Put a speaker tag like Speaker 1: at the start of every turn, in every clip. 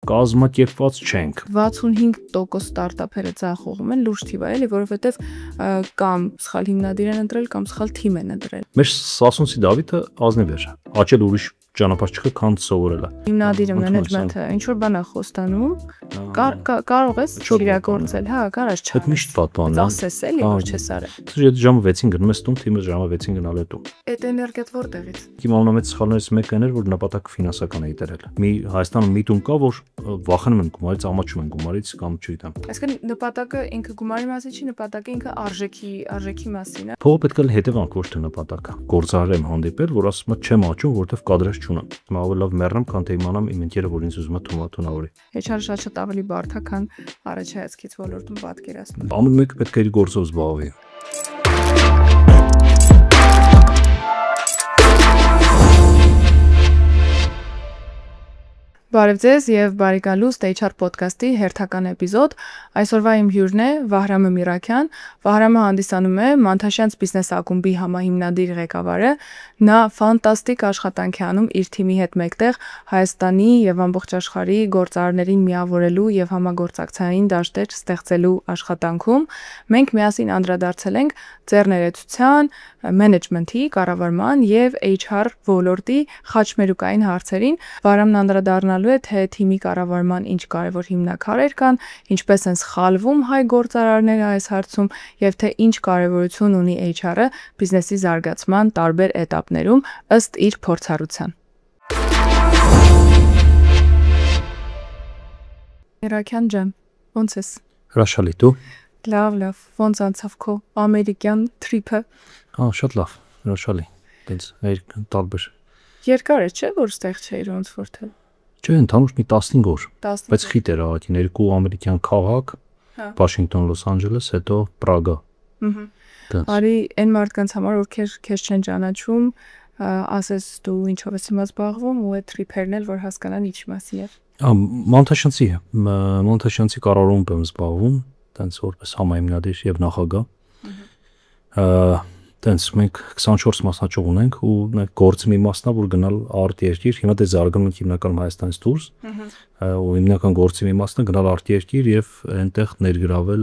Speaker 1: կազմակերպված չենք։
Speaker 2: 65% ստարտափերը ձախողում են լուրջ թիվ է, էլի, որովհետև կամ սխալ հիմնադիր են ընտրել, կամ սխալ թիմ են ընտրել։
Speaker 1: Մեր Սասունցի Դավիթը ազնիվ էր, աճել ուրիշ ճանապարհ չկա, քան սովորել է։
Speaker 2: Հիմնադիրը մենեջմենթը ինչ որ բան է խոստանում, կարող ես իրագործել, հա, կարաս չարես։
Speaker 1: Դա միշտ պատմական է։
Speaker 2: Ասես էլի, որ չես արել։
Speaker 1: Դու ժամը 6-ին գնում ես տուն, թիմը ժամը 6-ին գնալ է տուն։
Speaker 2: Այդ էներգիան որտեղից։
Speaker 1: Իմ ամենամեծ սխալներից մեկը էր, որ նպատակ ֆինանսական էի դրել։ Մի Հայաստանում մի տուն կա, որ վախենում են գումարից, ամաչում են գումարից կամ չգիտեմ։
Speaker 2: Այսինքն նպատակը ինքը գումարի մասին չի, նպատակը ինքը արժեքի մասին է։
Speaker 1: Փողը պետք է լինի հետևանք, ոչ թե նպատակը։ Գործարար եմ հանդիպել, որ ասում է չեմ աճում, որովհետև կադրես չունեմ։ Հիմա ավելի լավ մեռնեմ, քան թե իմանամ իմ ընկերը, որ ինձ ուզում է թունավորի։
Speaker 2: HR-ը շատ ավելի բարդ է, քան առաջայացքից ոլորտում պատկերացնում։
Speaker 1: Ամեն մեկը պետք է իր գործով զբաղվի։
Speaker 2: Բարև ձեզ եւ բարեկալուստ HR podcast-ի հերթական էպիզոդ։ Այսօրվա իմ հյուրն է Վահրամը Միրաքյան։ Վահրամը հանդիսանում է Մանթաշյանց բիզնես ակումբի համահիմնադիր ղեկավարը։ Նա ֆանտաստիկ աշխատանք է անում իր թիմի հետ մեկտեղ Հայաստանի եւ ամբողջ աշխարհի գործարարներին միավորելու եւ համագործակցային դաշտեր ստեղծելու աշխատանքում։ Մենք միասին անդրադարձել ենք ձեռներեցության, մենեջմենթի, կառավարման եւ HR ոլորտի խաչմերուկային հարցերին։ Վահրամն անդրադառնալու է թե թիմի կառավարման ինչ կարևոր հիմնաքարեր կան, ինչպես են սխալվում հայ գործարարները այս հարցում եւ թե ինչ կարևորություն ունի HR-ը բիզնեսի զարգացման տարբեր էտապներում ըստ իր փորձառության։ Միրաքյան ջան, ո՞նց ես։
Speaker 1: Հրաշալի դու։
Speaker 2: Լավ, ոնց անցավ քո ամերիկյան թրիփը։
Speaker 1: Շատ լավ, հրաշալի։ Դենց տարբեր։
Speaker 2: Երկար է, չէ՞, որ ստեղ չէիր ոնց որթել։
Speaker 1: Չէ, ընդհանուր մի 15 օր։
Speaker 2: 15
Speaker 1: Բայց խիտ էր աղաքի, 2 ամերիկյան քաղաք, Վաշինգտոն, Լոս Անջելես, հետո Պրագա։
Speaker 2: Արի այն մարդկանց համար, որ քեզ չեն ճանաչում, ասես դու ինչով ես հիմա զբաղվում ու այդ թրիփերն էլ որ հասկանան ինչ մասի է։
Speaker 1: Մանթաշյանցի կառավարումով եմ զբաղվում, տենց որպես համահիմնադիր եւ նախագահ։ Տենց մենք 24 մասնաճյուղ ունենք ու գործի մի մասնա որ գնալ արտերկիր, հիմա դե զարգանում ենք հիմնականում Հայաստանից դուրս։ Ու հիմնական գործի մի մասնա գնալ արտերկիր եւ այնտեղ ներգրավել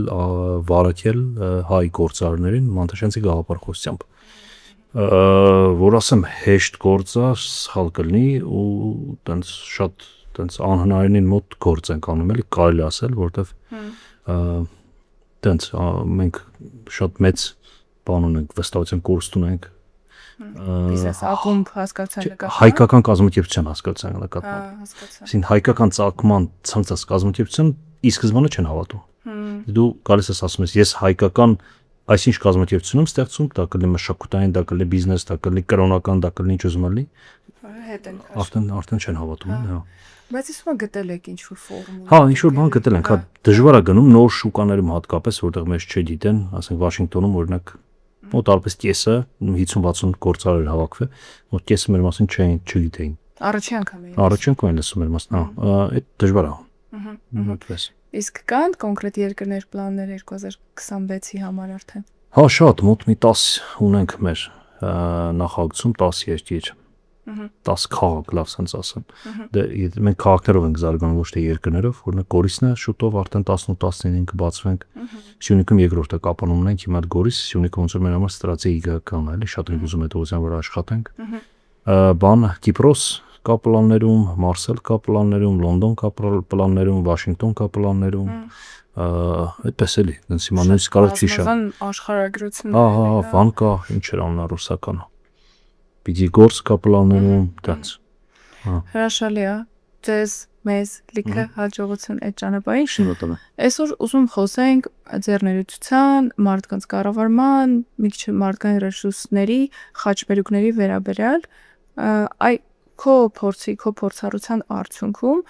Speaker 1: վարակել հայ գործարարներին Մանթաշյանցի գաղափարախոսությամբ։ Որ ասեմ հեշտ գործ է, սխալ կլինի ու տենց շատ տենց անհնարինին մոտ գործ ենք անում, էլի կարելի ասել, որովհետեւ տենց մենք շատ մեծ բան ունենք, վստահության կուրս ունենք։
Speaker 2: Բիզնես ակումբ հասկացան նկատմամբ։
Speaker 1: Հայկական կազմակերպության հասկացան նկատմամբ։
Speaker 2: Հասկացա։
Speaker 1: Այսինքն հայկական ծագման ցանկացած կազմակերպություն ի սկզբանե չեն հավատում։ Դու գալիս ես ասում ես հայկական այսինչ կազմակերպություն եմ ստեղծում, դա կլինի մշակութային, դա կլինի բիզնես, դա կլինի կրոնական, դա կլինի ինչ ուզում լինի։
Speaker 2: Հետ են։
Speaker 1: Արդեն չեն հավատում, հա։
Speaker 2: Բայց իսկ ո՞ր գտել եք ինչ որ ֆորմուլ։
Speaker 1: Հա, ինչ որ բան գտել ենք, հա դժվար է գնում նոր շուկաներում հատկապես, որտեղ մեզ չգիտեն, ասենք Վաշինգտոնում օրինակ մոտ արպես կեսը 50-60 գործարար հավաքվել, մոտ կեսը մեր մասին չգիտեին։
Speaker 2: Առաջին անգամ էի։
Speaker 1: Առաջին անգամ եմ լսում մեր մասին, հա, այդ դժվար է։ Այդպես։
Speaker 2: Իսկ կան կոնկրետ երկրներ պլաններ 2026-ի համար արդեն։
Speaker 1: Հա, շատ, մոտ մի 10 ունենք մեր նախագծում 10 երկիր։ 10 քաղաք, լավ sense ասեմ։ Դե մենք քաղաքներով ենք զարգանում, ոչ թե երկրներով, օրինակ Գորիսն է, շուտով արդեն 18-19 կբացվենք։ Սյունիքում երկրորդը կապանում ունենք, հիմա Գորիս, Սյունիքը ոնց որ մեր համար ստրատեգիական է, էլի շատ ենք ուզում այդ ուղղության վրա աշխատենք։ Բան Կիպրոս կա պլաններում, Մարսել կա պլաններում, Լոնդոն կա պլաններում, Վաշինգտոն կա պլաններում։ Այդպես էլի, դենց հիմա նույնիսկ կարող չի շա։
Speaker 2: Աշխարհագրություն։
Speaker 1: Հա, Վան կա, ինչ էր անունը ռուսականը։ Պիտի գործ կա պլաններում, տենց։
Speaker 2: Հրաշալի է։ Ձեզ մեզ լիքը հաջողություն այդ ճանապարհին։
Speaker 1: Շնորհակալ եմ։
Speaker 2: Այսօր ուզում խոսենք ձեռներեցության, մարդկանց կառավարման, մի քիչ մարդկային ռեսուրսների, խաչմերուկների վերաբերյալ, քո փորձառության արդյունքում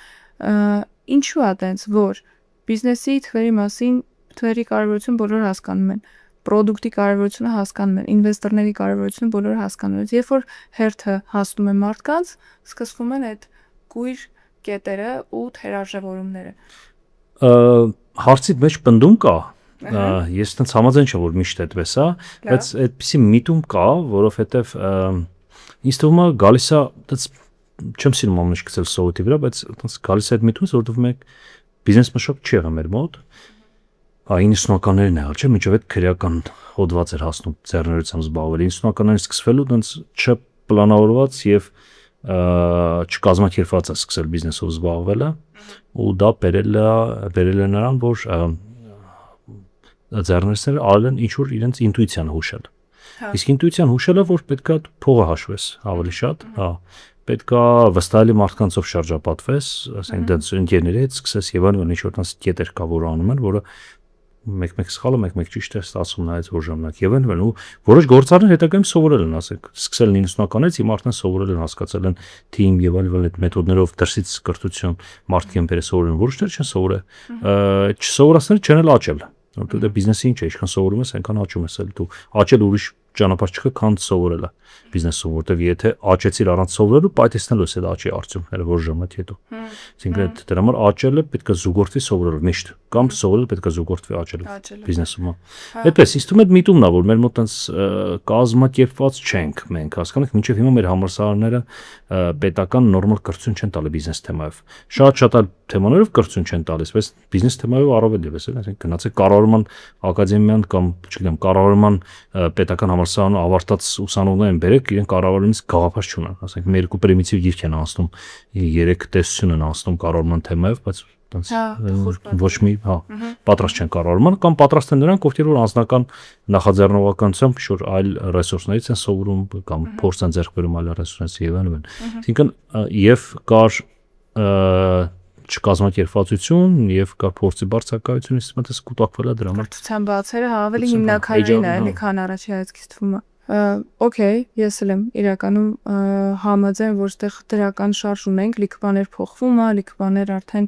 Speaker 2: ինչու է տենց, որ բիզնեսի թվերի մասին թվերի կարևորություն բոլորը հասկանում են, պրոդուկտի կարևորությունը հասկանում են, ինվեստորների կարևորությունը բոլորը հասկանում են։ Երբ որ հերթը հասնում է մարդկանց, սկսվում են այդ կույր կետերը ու թերարժևորումները։
Speaker 1: Հարցի մեջ պնդում կա, ես տենց համաձայն չեմ, որ միշտ այդպես է, բայց այդպիսի միտում կա, որովհետև ինձ թվում է գալիս է տենց չեմ սիրում ամեն ինչ գցել սովետի վրա, բայց այտենց գալիս է այդ միտումից, որովհետև մենք բիզնեսը շատ չի եղել մեր մոտ։ 90-ականներին եղել, չէ՞, մինչև այդ քրեական հոդված էր հասնում ձեռներությամբ զբաղվել։ 90-ականներին սկսվելու այտենց չպլանավորված եւ չկազմակերպված է սկսել բիզնեսով զբաղվելը, ու դա բերել է նրան, որ ձեռներները արել են ինչ-որ իրենց ինտուիցիան հուշել։ Իսկ ինտուիցիան հուշելը, որ պետքա փողը հաշվես ավելի շատ, հա, պետքա վստահելի մարդկանցով շրջապատվես, ասենք դենց ընկերների հետ սկսես եւ այլն, ինչ-որ տես կետեր կա, որ անում են, որը մեկ-մեկ սխալը, մեկ-մեկ ճիշտ է ստացվում նայած որ ժամանակ եւ այլն, ու որոշ գործարներ հետագայում սովորել են, ասենք, սկսել 90-ականից հիմա արդեն սովորել են, հասկացել են թիմ եւ այլն այդ մեթոդներով դրսից կրթություն մարդիկ են բերել սովորել, որոշներ չեն սովորել, չսովորածները չեն էլ աճել, որովհետեւ դա բիզնեսի ինչ է, ինչքան սովորում ես, այնքան աճում ես, էլ դու աճել ուրիշ ճանապարհ չկա, քան սովորելը բիզնեսում, որտեվ եթե աճեցիր առանց սովորելու, պայթեցնելու ես այդ աճի արդյունքները որ ժամանակ հետո։ Այսինքն դրա համար աճելը պետք է զուգորդվի սովորելով միշտ, կամ սովորելը պետք է զուգորդվի աճելով բիզնեսում։ Այդպես ինձ թվում է միտումն է, որ մեր մոտ այնց կազմակերպված չենք մենք, հասկանաք, մինչև հիմա մեր համալսարանները պետական նորմալ կրթություն չեն տալի բիզնես թեմայով։ Շատ այլ թեմաներով կրթություն չեն տալիս, բայց բիզնես թեմայով առավել ևս, այսինքն գնացեք կառավարման ակադեմիան կամ, չգիտեմ, կառավարման պետական համալսարանը ավարտած ուսանողներին բերեք, իրենք կառավարումից գաղափար չունեն, ասենք, մեր երկու պրիմիտիվ գիրք են անցնում, 3 տեսություն են անցնում կառավարման թեմայով, բայց ոչ մի, հա, պատրաստ չեն կառավարման կամ պատրաստ են նրանք, ովքեր որ անձնական նախաձեռնողականությամբ ինչ-որ այլ ռեսուրսներից են սովորում կամ փորձ են ձեռք բերում այլ ռեսուրսներից եւ այլն։ Այսինքն եւ կար չկազմակերպվածություն եւ կար փորձի բարձրակայություն, իսկ մտես կուտակվել է դրա համար։ Կրթության
Speaker 2: բացերը ավելի հիմնականում են, էլի, քան առաջի հայացքից թվում է։ Okay, ես էլ եմ իրականում համաձայն, որ այդտեղ դրական շարժ ունենք, լիք բաներ փոխվում է, լիք բաներ արդեն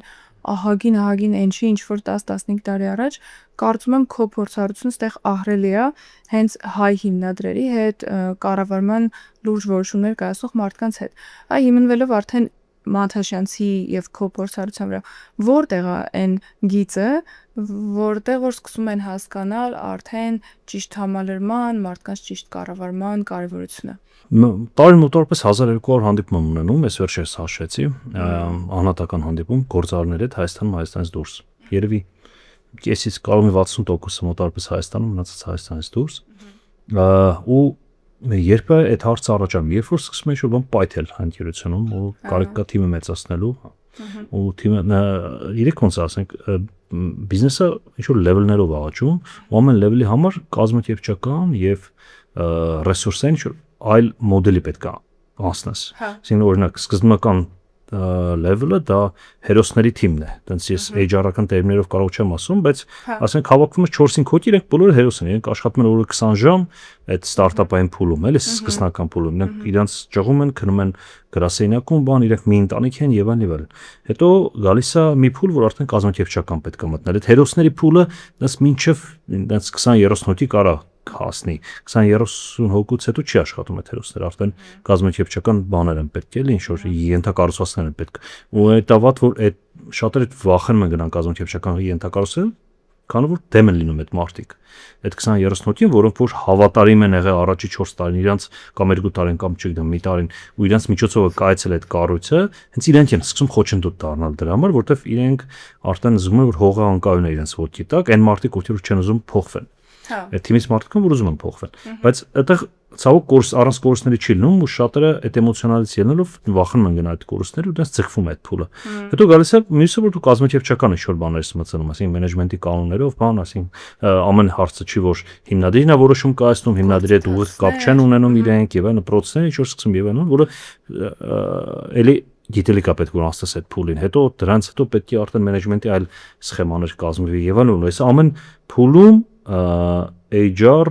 Speaker 2: ահագին այնչի ինչ որ 10-15 տարի առաջ, կարծում եմ քո փորձառությունը այդտեղ ահռելի է հենց հայ հիմնադրերի հետ, կառավարման լուրջ որոշումներ կայացնող մարդկանց հետ։ Այ հիմնվելով արդեն Մանթաշյանցի եւ քո փորձառության վրա, որտեղ է այն գիծը, որտեղ որ սկսում են հասկանալ արդեն ճիշտ համալրման, մարդկանց ճիշտ կառավարման կարևորությունը։
Speaker 1: Տարին մոտավորապես 1200 հանդիպում ունենում, ես վերջերս հաշվեցի, անհատական հանդիպում գործարարների հետ Հայաստանից դուրս։ Երևի կեսից կարող է 60%-ը մոտավորապես Հայաստանում, մնացած Հայաստանից դուրս։ Ու երբ է այդ հարցը առաջանում, երբ որ սկսում է ինչ-որ բան պայթել ընկերությունում ու կարիք կա թիմը մեծացնելու, ու թիմը իրենք ոնց ասենք բիզնեսը ինչ-որ լեվելներով աճում, ու ամեն լեվելի համար կազմակերպչական եւ ռեսուրսային ինչ-որ այլ մոդելի պետք է անցնես։ Այսինքն օրինակ սկզբնական level-ը դա հերոսների թիմն է։ Դենց ես HR-ական տերմիներով կարող չեմ ասում, բայց ասենք հավաքվում է 4-5 հոգի, իրենք բոլորը հերոս են, իրենք աշխատում են օրը 20 ժամ այդ ստարտափային փուլում, էլի սկսնական փուլում։ Իրենք իրանց ճղում են, քնում են գրասենյակում, բան, իրենք մի ընտանիք են եւ այլն։ Հետո գալիս է մի փուլ, որ արդեն կազմակերպչական պետք է մտնել։ Այդ հերոսների փուլը դες մինչև դες 20-30 հոգի կարա հասնի 20-30 հոգուց հետո չի աշխատում այդ հերոսները, արդեն կազմակերպչական բաներ են պետք, էլի ինչ որ ենթակառուցվածքներ են պետք։ Ու այդ ավատ որ այդ շատերը վախենում են գնան կազմակերպչական ենթակառուցվածքներ, քանի որ դեմ են լինում այդ մարդիկ։ Այդ 20-30 հոգին, որոնք որ հավատարիմ են եղել առաջի 4 տարին, իրանց կամ 2 տարին կամ չգիտեմ մի տարին, ու իրանց միջոցով կայացել այդ կառույցը, հենց իրենք են սկսում խոչընդոտ դառնալ դրա համար, որովհետև իրենք արդեն զգում են որ հողը անկայուն է իրենց ոտքի տակ, այն մարդիկ ովքեր չեն ուզում փոխվեն։ Այդ թիմից մարդիկ որ ուզում են փոխվել, բայց այդտեղ ցավոք կորս առանց կորսների չի լինում, ու շատերը այդ էմոցիոնալից ելնելով վախենում են գնալ այդ կորսները ու դրանց ձգվում է այդ փուլը։ Հետո գալիս է մյուսը որ դու կազմակերպչական ինչ-որ բաներ ես մտցնում, ասին մենեջմենտի կանոններով, բան, ասին ամեն հարցը չի որ հիմնադիրն է որոշում կայացնում, հիմնադրի հետ ուղիղ կապ չեն ունենում իրենք եւ այն process-ները ինչ որ սկսում եւ այն որը էլի գիտելիքա պետք որ անցնես այդ փուլին, հետո դրանց հետո պետք է արդեն մենեջմենտի այլ սխեմաներ կազմվի եւ այլն, այս ամեն փուլում HR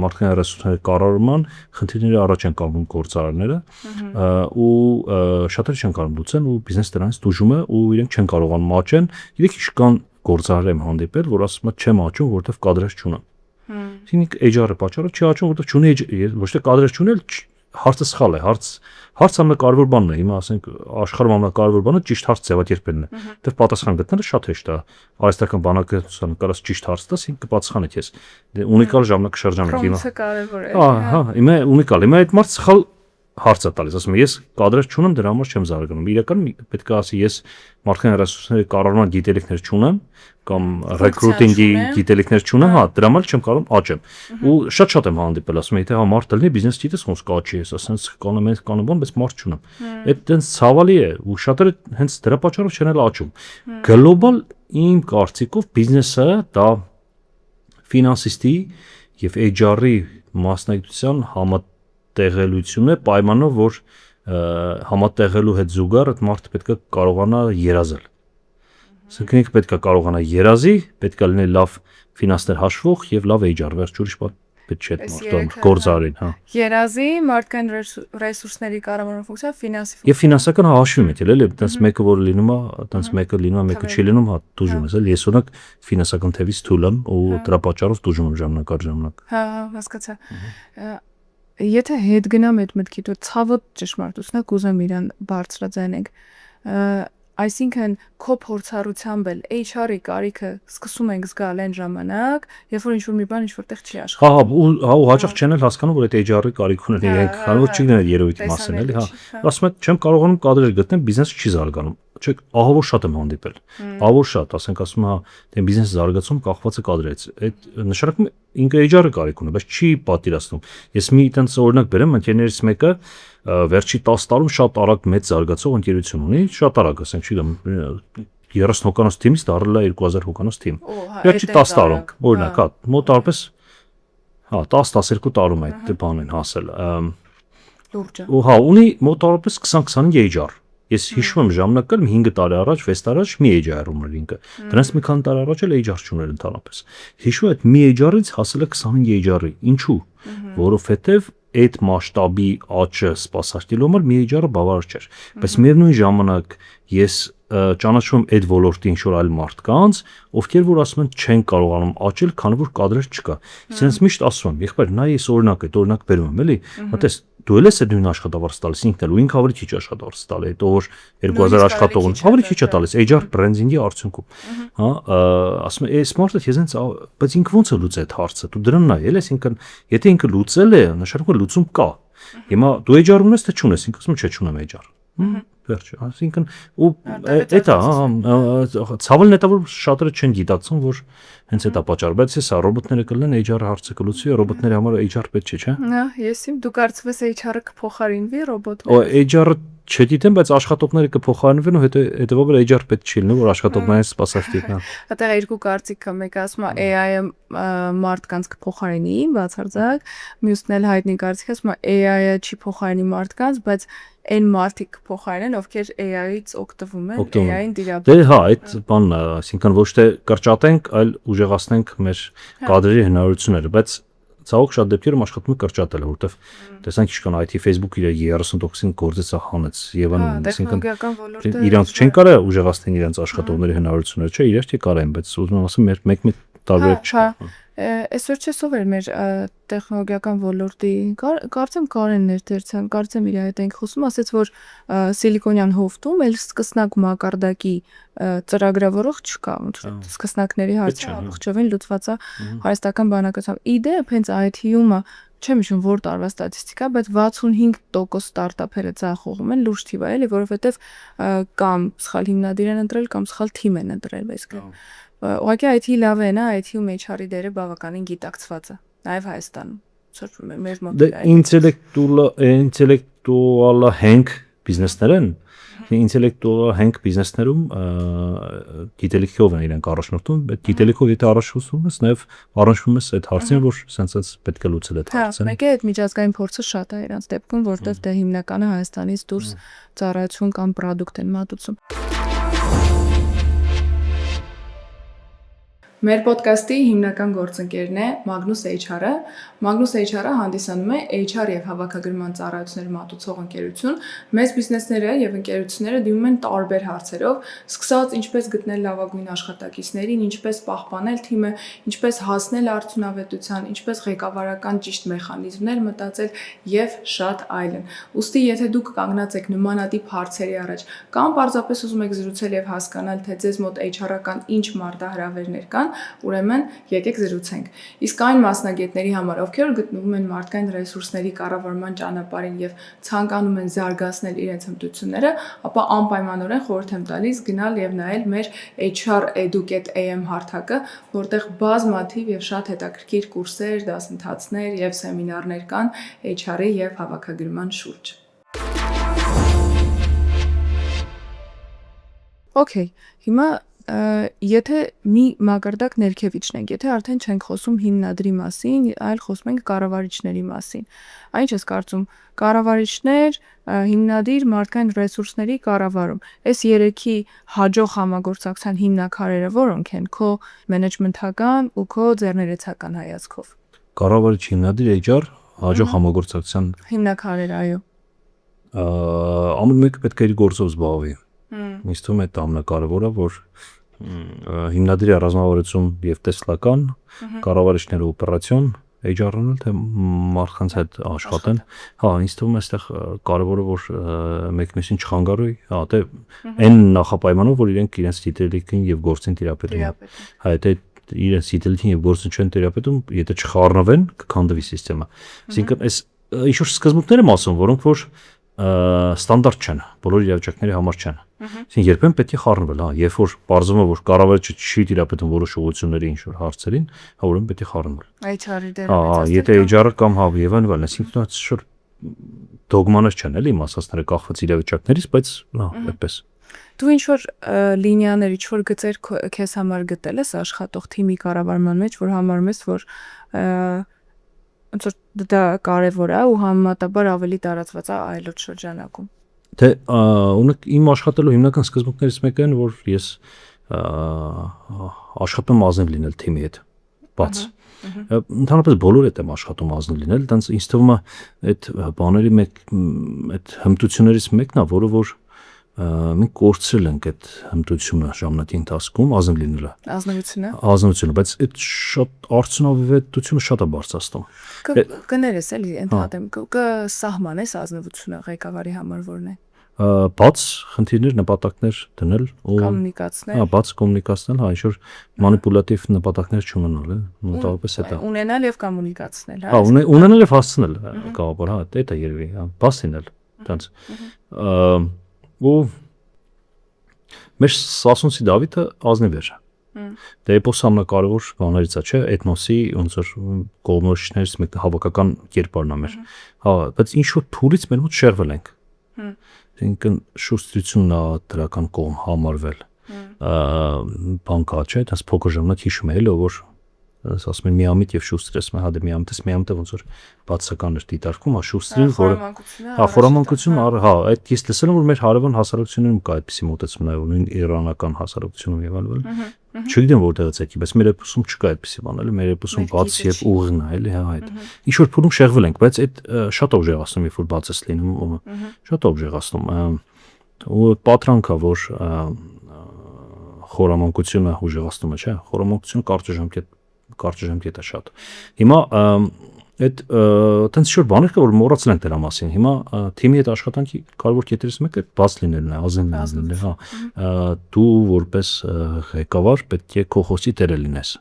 Speaker 1: մարդկային ռեսուրսների կառավարման խնդիրները առաջ են կանգնում գործարարները ու շատերը չեն կարող լուծեն ու բիզնես դրանից դժում է ու իրենք չեն կարողանում աճեն, իրենք իշքան գործարար եմ հանդիպել, որ ասում է չեմ աճում, որովհետև կադրեր չունեմ։ Այսինքն HR-ը պատճառը չի աճում, որովհետև չունի ոչ թե կադրեր չունել, հարցը սխալ է, հարցը ամենակարևոր բանն է, հիմա ասենք աշխարհում ամենակարևոր բանը ճիշտ հարց ձևակերպելն է։ Դեռ պատասխան գտնելը շատ հեշտ է։ Արհեստական բանակցության կարաս ճիշտ հարց տաս, ինքը կպատասխանի քեզ։ Դե ունիկալ ժամանակաշրջան է հիմա։
Speaker 2: Կարևոր է։
Speaker 1: Հա, հիմա ունիկալ։ Հիմա այդ մարդ սխալ հարց է տալիս, ասում ես կադրեր չունեմ, դրա համար չեմ զարգանում։ Իրականում պետք է ասի ես մարդկային ռեսուրսների կառավարման գիտելիքներ չունեմ կամ recruiting-ի գիտելիքներ չունեմ, հա, դրա համար չեմ կարող աճեմ։ Ու շատ եմ հանդիպել, ասում եմ, եթե հա մարդ լինի, բիզնես գիտես ոնց կաճի, ես ասենց կանոն, բայց մարդ չունեմ։ Այդ տենց ցավալի է, ու շատերը հենց դրա պատճառով չեն էլ աճում։ Գլոբալ իմ կարծիքով բիզնեսը դա ֆինանսիստի եւ HR-ի մասնագիտության համատեղելությունն է պայմանով, որ համատեղելու հետ զուգահեռ այդ մարդը պետք է կարողանա երազել։ Այսինքն ինքը պետք է կարողանա երազի, պետք է լինի լավ ֆինանսներ հաշվող եւ լավ HR, վերջ ուրիշ պետք չէ մարդու գործարին, հա։
Speaker 2: Երազի, մարդկային ռեսուրսների կառավարման ֆունկցիա, ֆինանսի
Speaker 1: Եվ ֆինանսական հաշվի մեջ էլի, այտենց մեկը որ լինում է, այտենց մեկը լինում է, մեկը չի լինում, հա, դուժում ես, էլի, ես օրինակ ֆինանսական թևից թույլ եմ ու դրա պատճառով դուժում եմ ժամանակ առ ժամանակ։
Speaker 2: Հա, հասկացա։ Եթե հետ գնամ այդ մտքիդ, որ ցավոտ ճշմարտությունն է, կուզեմ իրան բարձրաձայնենք։ Այսինքն քո փորձառությամբ էլ HR-ի կարիքը սկսում ենք զգալ այն ժամանակ, երբ որ ինչ-որ մի բան ինչ-որտեղ չի աշխատում։
Speaker 1: Հա, ու հաճախ չեն էլ հասկանում, որ այդ HR-ի կարիք ունեն իրենք, քանի որ չգիտեն այդ երևույթի մասին, էլի, հա։ Ասում են, չեմ կարողանում կադրեր գտնել, բիզնեսը չի զարգանում։ Չէ, ահավոր շատ եմ հանդիպել։ Ահավոր շատ, ասենք ասում հա, դե բիզնեսը զարգացում կախված է կադրերից։ Այդ նշանակում ինքը HR-ը կարիք ունի, բայց չի պատկերացնում։ Ես մի այտենց օրինակ բերեմ, ընկերներից մեկը վերջի 10 տարում շատ արագ մեծ զարգացող ընկերություն ունի, շատ արագ, ասենք, չգիտեմ, 30 հոգանոց թիմից դառել է 2000 հոգանոց թիմ։ Վերջի 10 տարում, օրինակ, հա, մոտավորապես հա 10-12 տարում այդ բանն են հասել։
Speaker 2: Լուրջ է։
Speaker 1: Ու հա, ունի մոտավորապես 20-25 HR։ Ես հիշում եմ ժամանակ կար 5 տարի առաջ, 6 տարի առաջ մի HR ուներ ինքը։ Դրանից մի քանի տարի առաջ էլ HR չուներ ընդհանրապես։ Հիշում եմ այդ մի HR-ից հասել է 25 HR-ի։ Ինչու՞։ Որովհետև այդ մասշտաբի աճը սպասարկելու համար մի HR-ը բավարար չէր։ Բայց միևնույն ժամանակ ես ճանաչում եմ այդ ոլորտի ինչ-որ այլ մարդկանց, ովքեր որ ասում են չեն կարողանում աճել, քանի որ կադրեր չկա։ Ես միշտ ասում եմ, եղբայր, նայ ես օրինակ բերում եմ, էլի։ Մտես դու էլ ես այդ նույն աշխատավարձ տալիս, ինքն էլ ու ինքը ավելի քիչ աշխատավարձ տալի, այդ որ 2000 աշխատող ունի, ավելի քիչ է տալիս HR բրենդինգի արդյունքում։ Հա, ասում եմ, այս մարդը ես հենց, բայց ինքը ո՞նց է լուծել այդ հարցը։ Դու դրան նայ, էլ այսինքն, եթե ինքը լուծել է, նշանակում է լուծում կա։ Հիմա դու HR ունես թե չունես, ինքը ասում է, չէ, չունեմ HR։ Վերջ, այսինքն ու էտա ցավալն է դա որ շատերը չեն գիտակցում որ հենց էտա պատճառը, բայց հեսա ռոբոտները կլինեն HR հարցը կլուծի, ռոբոտների համար HR պետք չէ։
Speaker 2: Հա, եսիմ դու կարծում ես HR-ը կփոխարինվի ռոբոտով։
Speaker 1: Օ HR-ը չգիտեմ, բայց աշխատողները կփոխարինվեն ու հետևաբար HR պետք չի լինի, որ աշխատողներին սպասարկեն, հա։
Speaker 2: Այդտեղ երկու կարծիք կա, մեկը ասում է AI-ը մարդկանց կփոխարինի, բացարձակ, մյուսն էլ հայտնի կարծիք ասում է AI-ը չի փոխարինի մարդկանց, բայց այն մարդիկ կփոխարինեն, ովքեր AI-ից օգտվում են, AI-ին դիապ։
Speaker 1: Դե հա, այդ բանն է, այսինքն ոչ թե կրճատենք, այլ ուժեղացնենք մեր կադրերի հնարավորությունները, բայց ցավոք շատ դեպքերում աշխատում է կրճատելը, որովհետև տեսանք ինչքան IT Facebook իր 30%-ին գործեցա հանեց եւ անում, այսինքն իրանք չեն կարող ուժեղացնել իրենց աշխատողների հնարավորությունները, չէ, իրենք չի կարային, բայց ուզում եմ ասեմ, մեկ մի տարբերակ չկա։
Speaker 2: Այսօր չէ սովեր մեր տեխնոլոգիական ոլորտի կարծեմ Կարեններ դերցան, կարծեմ իր հետ ենք խոսում, ասեց որ սիլիկոնյան հովտում էլ սկսնակ մակարդակի ծրագրավորող չկա, սկսնակների հարցը ամբողջովին լուծված է հայաստական բանակցությամբ։ Իդեպ հենց IT-ում չեմ հիշում որ տարվա ստատիստիկա, բայց 65% ստարտափերը ձախողում են լուրջ թիվ է, էլի, որովհետև կամ սխալ հիմնադիր են ընտրել, կամ սխալ թիմ են ընտրել, այսինքն ուղղակի IT լավ է, նա IT-ում HR-ի դերը բավականին գիտակցված է, նաև Հայաստանում։ Մեր մոտ
Speaker 1: ինտելեկտուալ հենք բիզնեսներ են, ինտելեկտուալ հենք բիզնեսներում գիտելիքով են իրենք առաջնորդում, այդ գիտելիքով եթե առաջնորդում ես, նաև առնչվում ես այդ հարցին, որ սենց պետք է լուծել այդ հարցը։
Speaker 2: Մեկ է այդ միջազգային փորձը շատ է իրանց դեպքում, որտեղ դե հիմնականը Հայաստանից դուրս ծառայություն կամ պրոդուկտ են մատուցում։ Մեր ոդկասթի հիմնական գործընկերն է Magnus HR-ը։ Magnus HR-ը հանդիսանում է HR եւ հավաքագրման ծառայություններ մատուցող ընկերություն։ Մեծ բիզնեսները եւ ընկերությունները դիմում են տարբեր հարցերով, սկսած ինչպես գտնել լավագույն աշխատակիցներին, ինչպես պահպանել թիմը, ինչպես հասնել արդյունավետության, ինչպես ղեկավարական ճիշտ մեխանիզմներ մտածել եւ շատ այլն։ Ուստի եթե դուք կանգնած եք նմանատիպ հարցերի առաջ կամ պարզապես ուզում եք զրուցել եւ հասկանալ, թե ձեզ մոտ HR-ական ինչ մարտահրավերներ կան, ուրեմն եկեք զրուցենք։ Իսկ այն մասնագետների համար, ովքեր գտնվում են մարդկային ռեսուրսների կառավարման ճանապարհին եւ ցանկանում են զարգացնել իրենց հմտությունները, ապա անպայմանորեն խորհուրդ եմ տալիս գնալ եւ նայել մեր HR Edu.am հարթակը, որտեղ բազմաթիվ եւ շատ հետաքրքիր կուրսեր, դասընթացներ եւ սեմինարներ կան HR-ի եւ հավաքագրման շուրջ։ Okay, հիմա եթե մի մակարդակ ներքևիչն ենք, եթե արդեն չենք խոսում հիմնադրի մասին, այլ խոսում ենք կառավարիչների մասին։ Այն չես կարծում, կառավարիչներ, հիմնադիր, մարդկային ռեսուրսների կառավարում։ Այս երեքի հաջող համագործակցության հիմնաքարերը որոնք են քո մենեջմենթական ու քո ձեռներեցական հայացքով։
Speaker 1: Կառավարիչ, հիմնադիր, HR հաջող համագործակցության
Speaker 2: հիմնաքարերը, այո։
Speaker 1: Ամեն մեկը պետք է իր գործով զբաղվի։ Ինձ թվում է դա ամենակարևորը, որ հիմնադրի ռազմավարություն եւ տեսլական, կառավարիչները օպերացիոն, HR-ն էլ թե մարդկանց հետ աշխատեն։ Հա, ինձ թվում է այստեղ կարևորը որ մեկնեսին չխանգարվի, հա, թե այն նախապայմանով, որ իրենք իրենց դիտելիքին եւ գործին տիրապետում։ Հա, եթե իրենց դիտելիքին եւ գործին չեն տիրապետում, եթե չխառնվեն, կքանդվի համակարգը։ Այսինքն այս ինչ-որ սկզբունքները մասում, որոնք որ ստանդարտ չեն, բոլոր իրավիճակների համար չեն։ Այսինքն երբեմն պետք է խառնվել, հա, երբ որ բարձում է որ կառավարիչը չի տիրապետում որոշ ուղղությունների ինչ-որ հարցերին, հա ուրեմն պետք է խառնվել։
Speaker 2: HR-ի դերը
Speaker 1: Հա, եթե HR-ը կամ հա եւ այլն, այսինքն դա շուտ դոգմաներ չեն, էլի մասածները կախված իրավիճակներից, բայց հա, այդպես։
Speaker 2: Դու ինչ-որ լինիաներ, ինչ-որ գծեր քեզ համար գտել ես աշխատող թիմի կառավարման մեջ, որ համարում ես, որ ոնց որ դա կարևոր է ու համեմատաբար ավելի տարածված է այլոց շրջանակում։
Speaker 1: Թե ունեք իմ աշխատելու հիմնական սկզբունքներից մեկը այն, որ ես աշխատում ազնիվ լինել թիմի հետ, բաց։ Ընդհանրապես բոլորի հետ եմ աշխատում ազնիվ լինել, դրանց ինձ թվում է այդ բաների այդ հմտություններից մեկն է, որը որ մենք կորցրել ենք այդ հմտությունը ժամանակի ընթացքում ազնիվ լինելը։ Ազնվությունը, բայց այդ շատ արդյունավետությունը շատ է բարձրացնում։
Speaker 2: Կներես էլի ընդհատեմ, կսահմանես ազնվությունը ղեկավարի համար որն է։
Speaker 1: Բաց խնդիրներ, նպատակներ դնել ու
Speaker 2: կոմունիկացնել։
Speaker 1: Հա, բաց կոմունիկացնել, հա, ինչ-որ մանիպուլատիվ նպատակներ չունենալ, մոտավորապես է դա։
Speaker 2: Ունենալ եւ կոմունիկացնել, հա։
Speaker 1: Հա, ունենալ եւ հասցնել, կապոր, հա, դա երևի, հա, բաց լինել, դրանց։ Ու մեր Սասունցի Դավիթը ազնիվ էր։ Դա էպոսի ամենակարևոր բաներից է, չէ՞, էթնոսի ոնց որ կողմնորոշիչներից մեկը հավաքական կերպարն է մեր։ Հա, բայց ինչ որ փուրից մեր մոտ շեղվել ենք։ Այսինքն շուրթրությունն է դրական կողմ համարվել։ Բան կա, չէ՞, դաս փոքր ժամանակ հիշում եմ, էլի որ ասում են միամիտ եւ շուստրես, հա դե միամիտը ոնց որ բացական էր դիտարկում, հա շուստրին, որը հա խորամանկություն, հա, այդ ես լսել եմ որ մեր հարևան հասարակություններում կա այդպիսի մոտեցում նաեւ նույն իրանական հասարակությունում եւ այլն։ Չգիտեմ որտեղից է, բայց մեր էպոսում չկա այդպիսի բան, էլի մեր էպոսում բաց եւ ուղիղն է, էլի, հա այդ։ Ինչ որ փուլում շեղվել ենք, բայց այդ շատ օժեղացնում երբ որ բաց է լինում, շատ օժեղացնում։ Ու պատրանքա որ խորամանկությունը ուժեղացնում է, չէ՞, խորամանկությունը կարճաժամկետ է շատ։ Հիմա այդ տենց շուտ բաներ կա որ մոռացել ենք դրա մասին։ Հիմա թիմի հետ աշխատանքի կարևոր կետերից մեկը բաց լինելն է, ազնիվ լինելն է, հա։ Դու որպես ղեկավար պետք է քո խոսքի տերը լինես։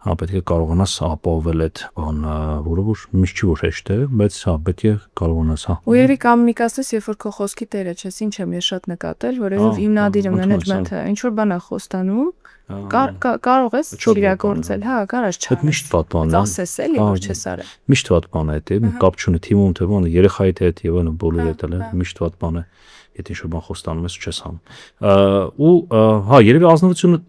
Speaker 1: Հա, պետք է կարողանաս ապահովել այդ բանը, որը որ միշտ չի որ հեշտ է, բայց հա, պետք է կարողանաս, հա։
Speaker 2: Ու երևի կոմունիկացնես, երբ որ քո խոսքի տերը չես, ինչ եմ ես շատ նկատել, որովհետև հիմնադիրը մենեջմենթը ինչ որ բան է խոստանում, կարող ես իրագործել, հա, կարաս չանես։
Speaker 1: Այդ միշտ վատ բան է։
Speaker 2: Ասես էլի որ չես արել։
Speaker 1: Միշտ վատ բան է դա, կապ չունի թիմում, թե բանը երեխայի հետ եւ այն բոլորի հետ էլ միշտ վատ բան է։ Եթե ինչ որ բան խոստանում ես, չես համ։ Ու հա, երևի ազնվությունը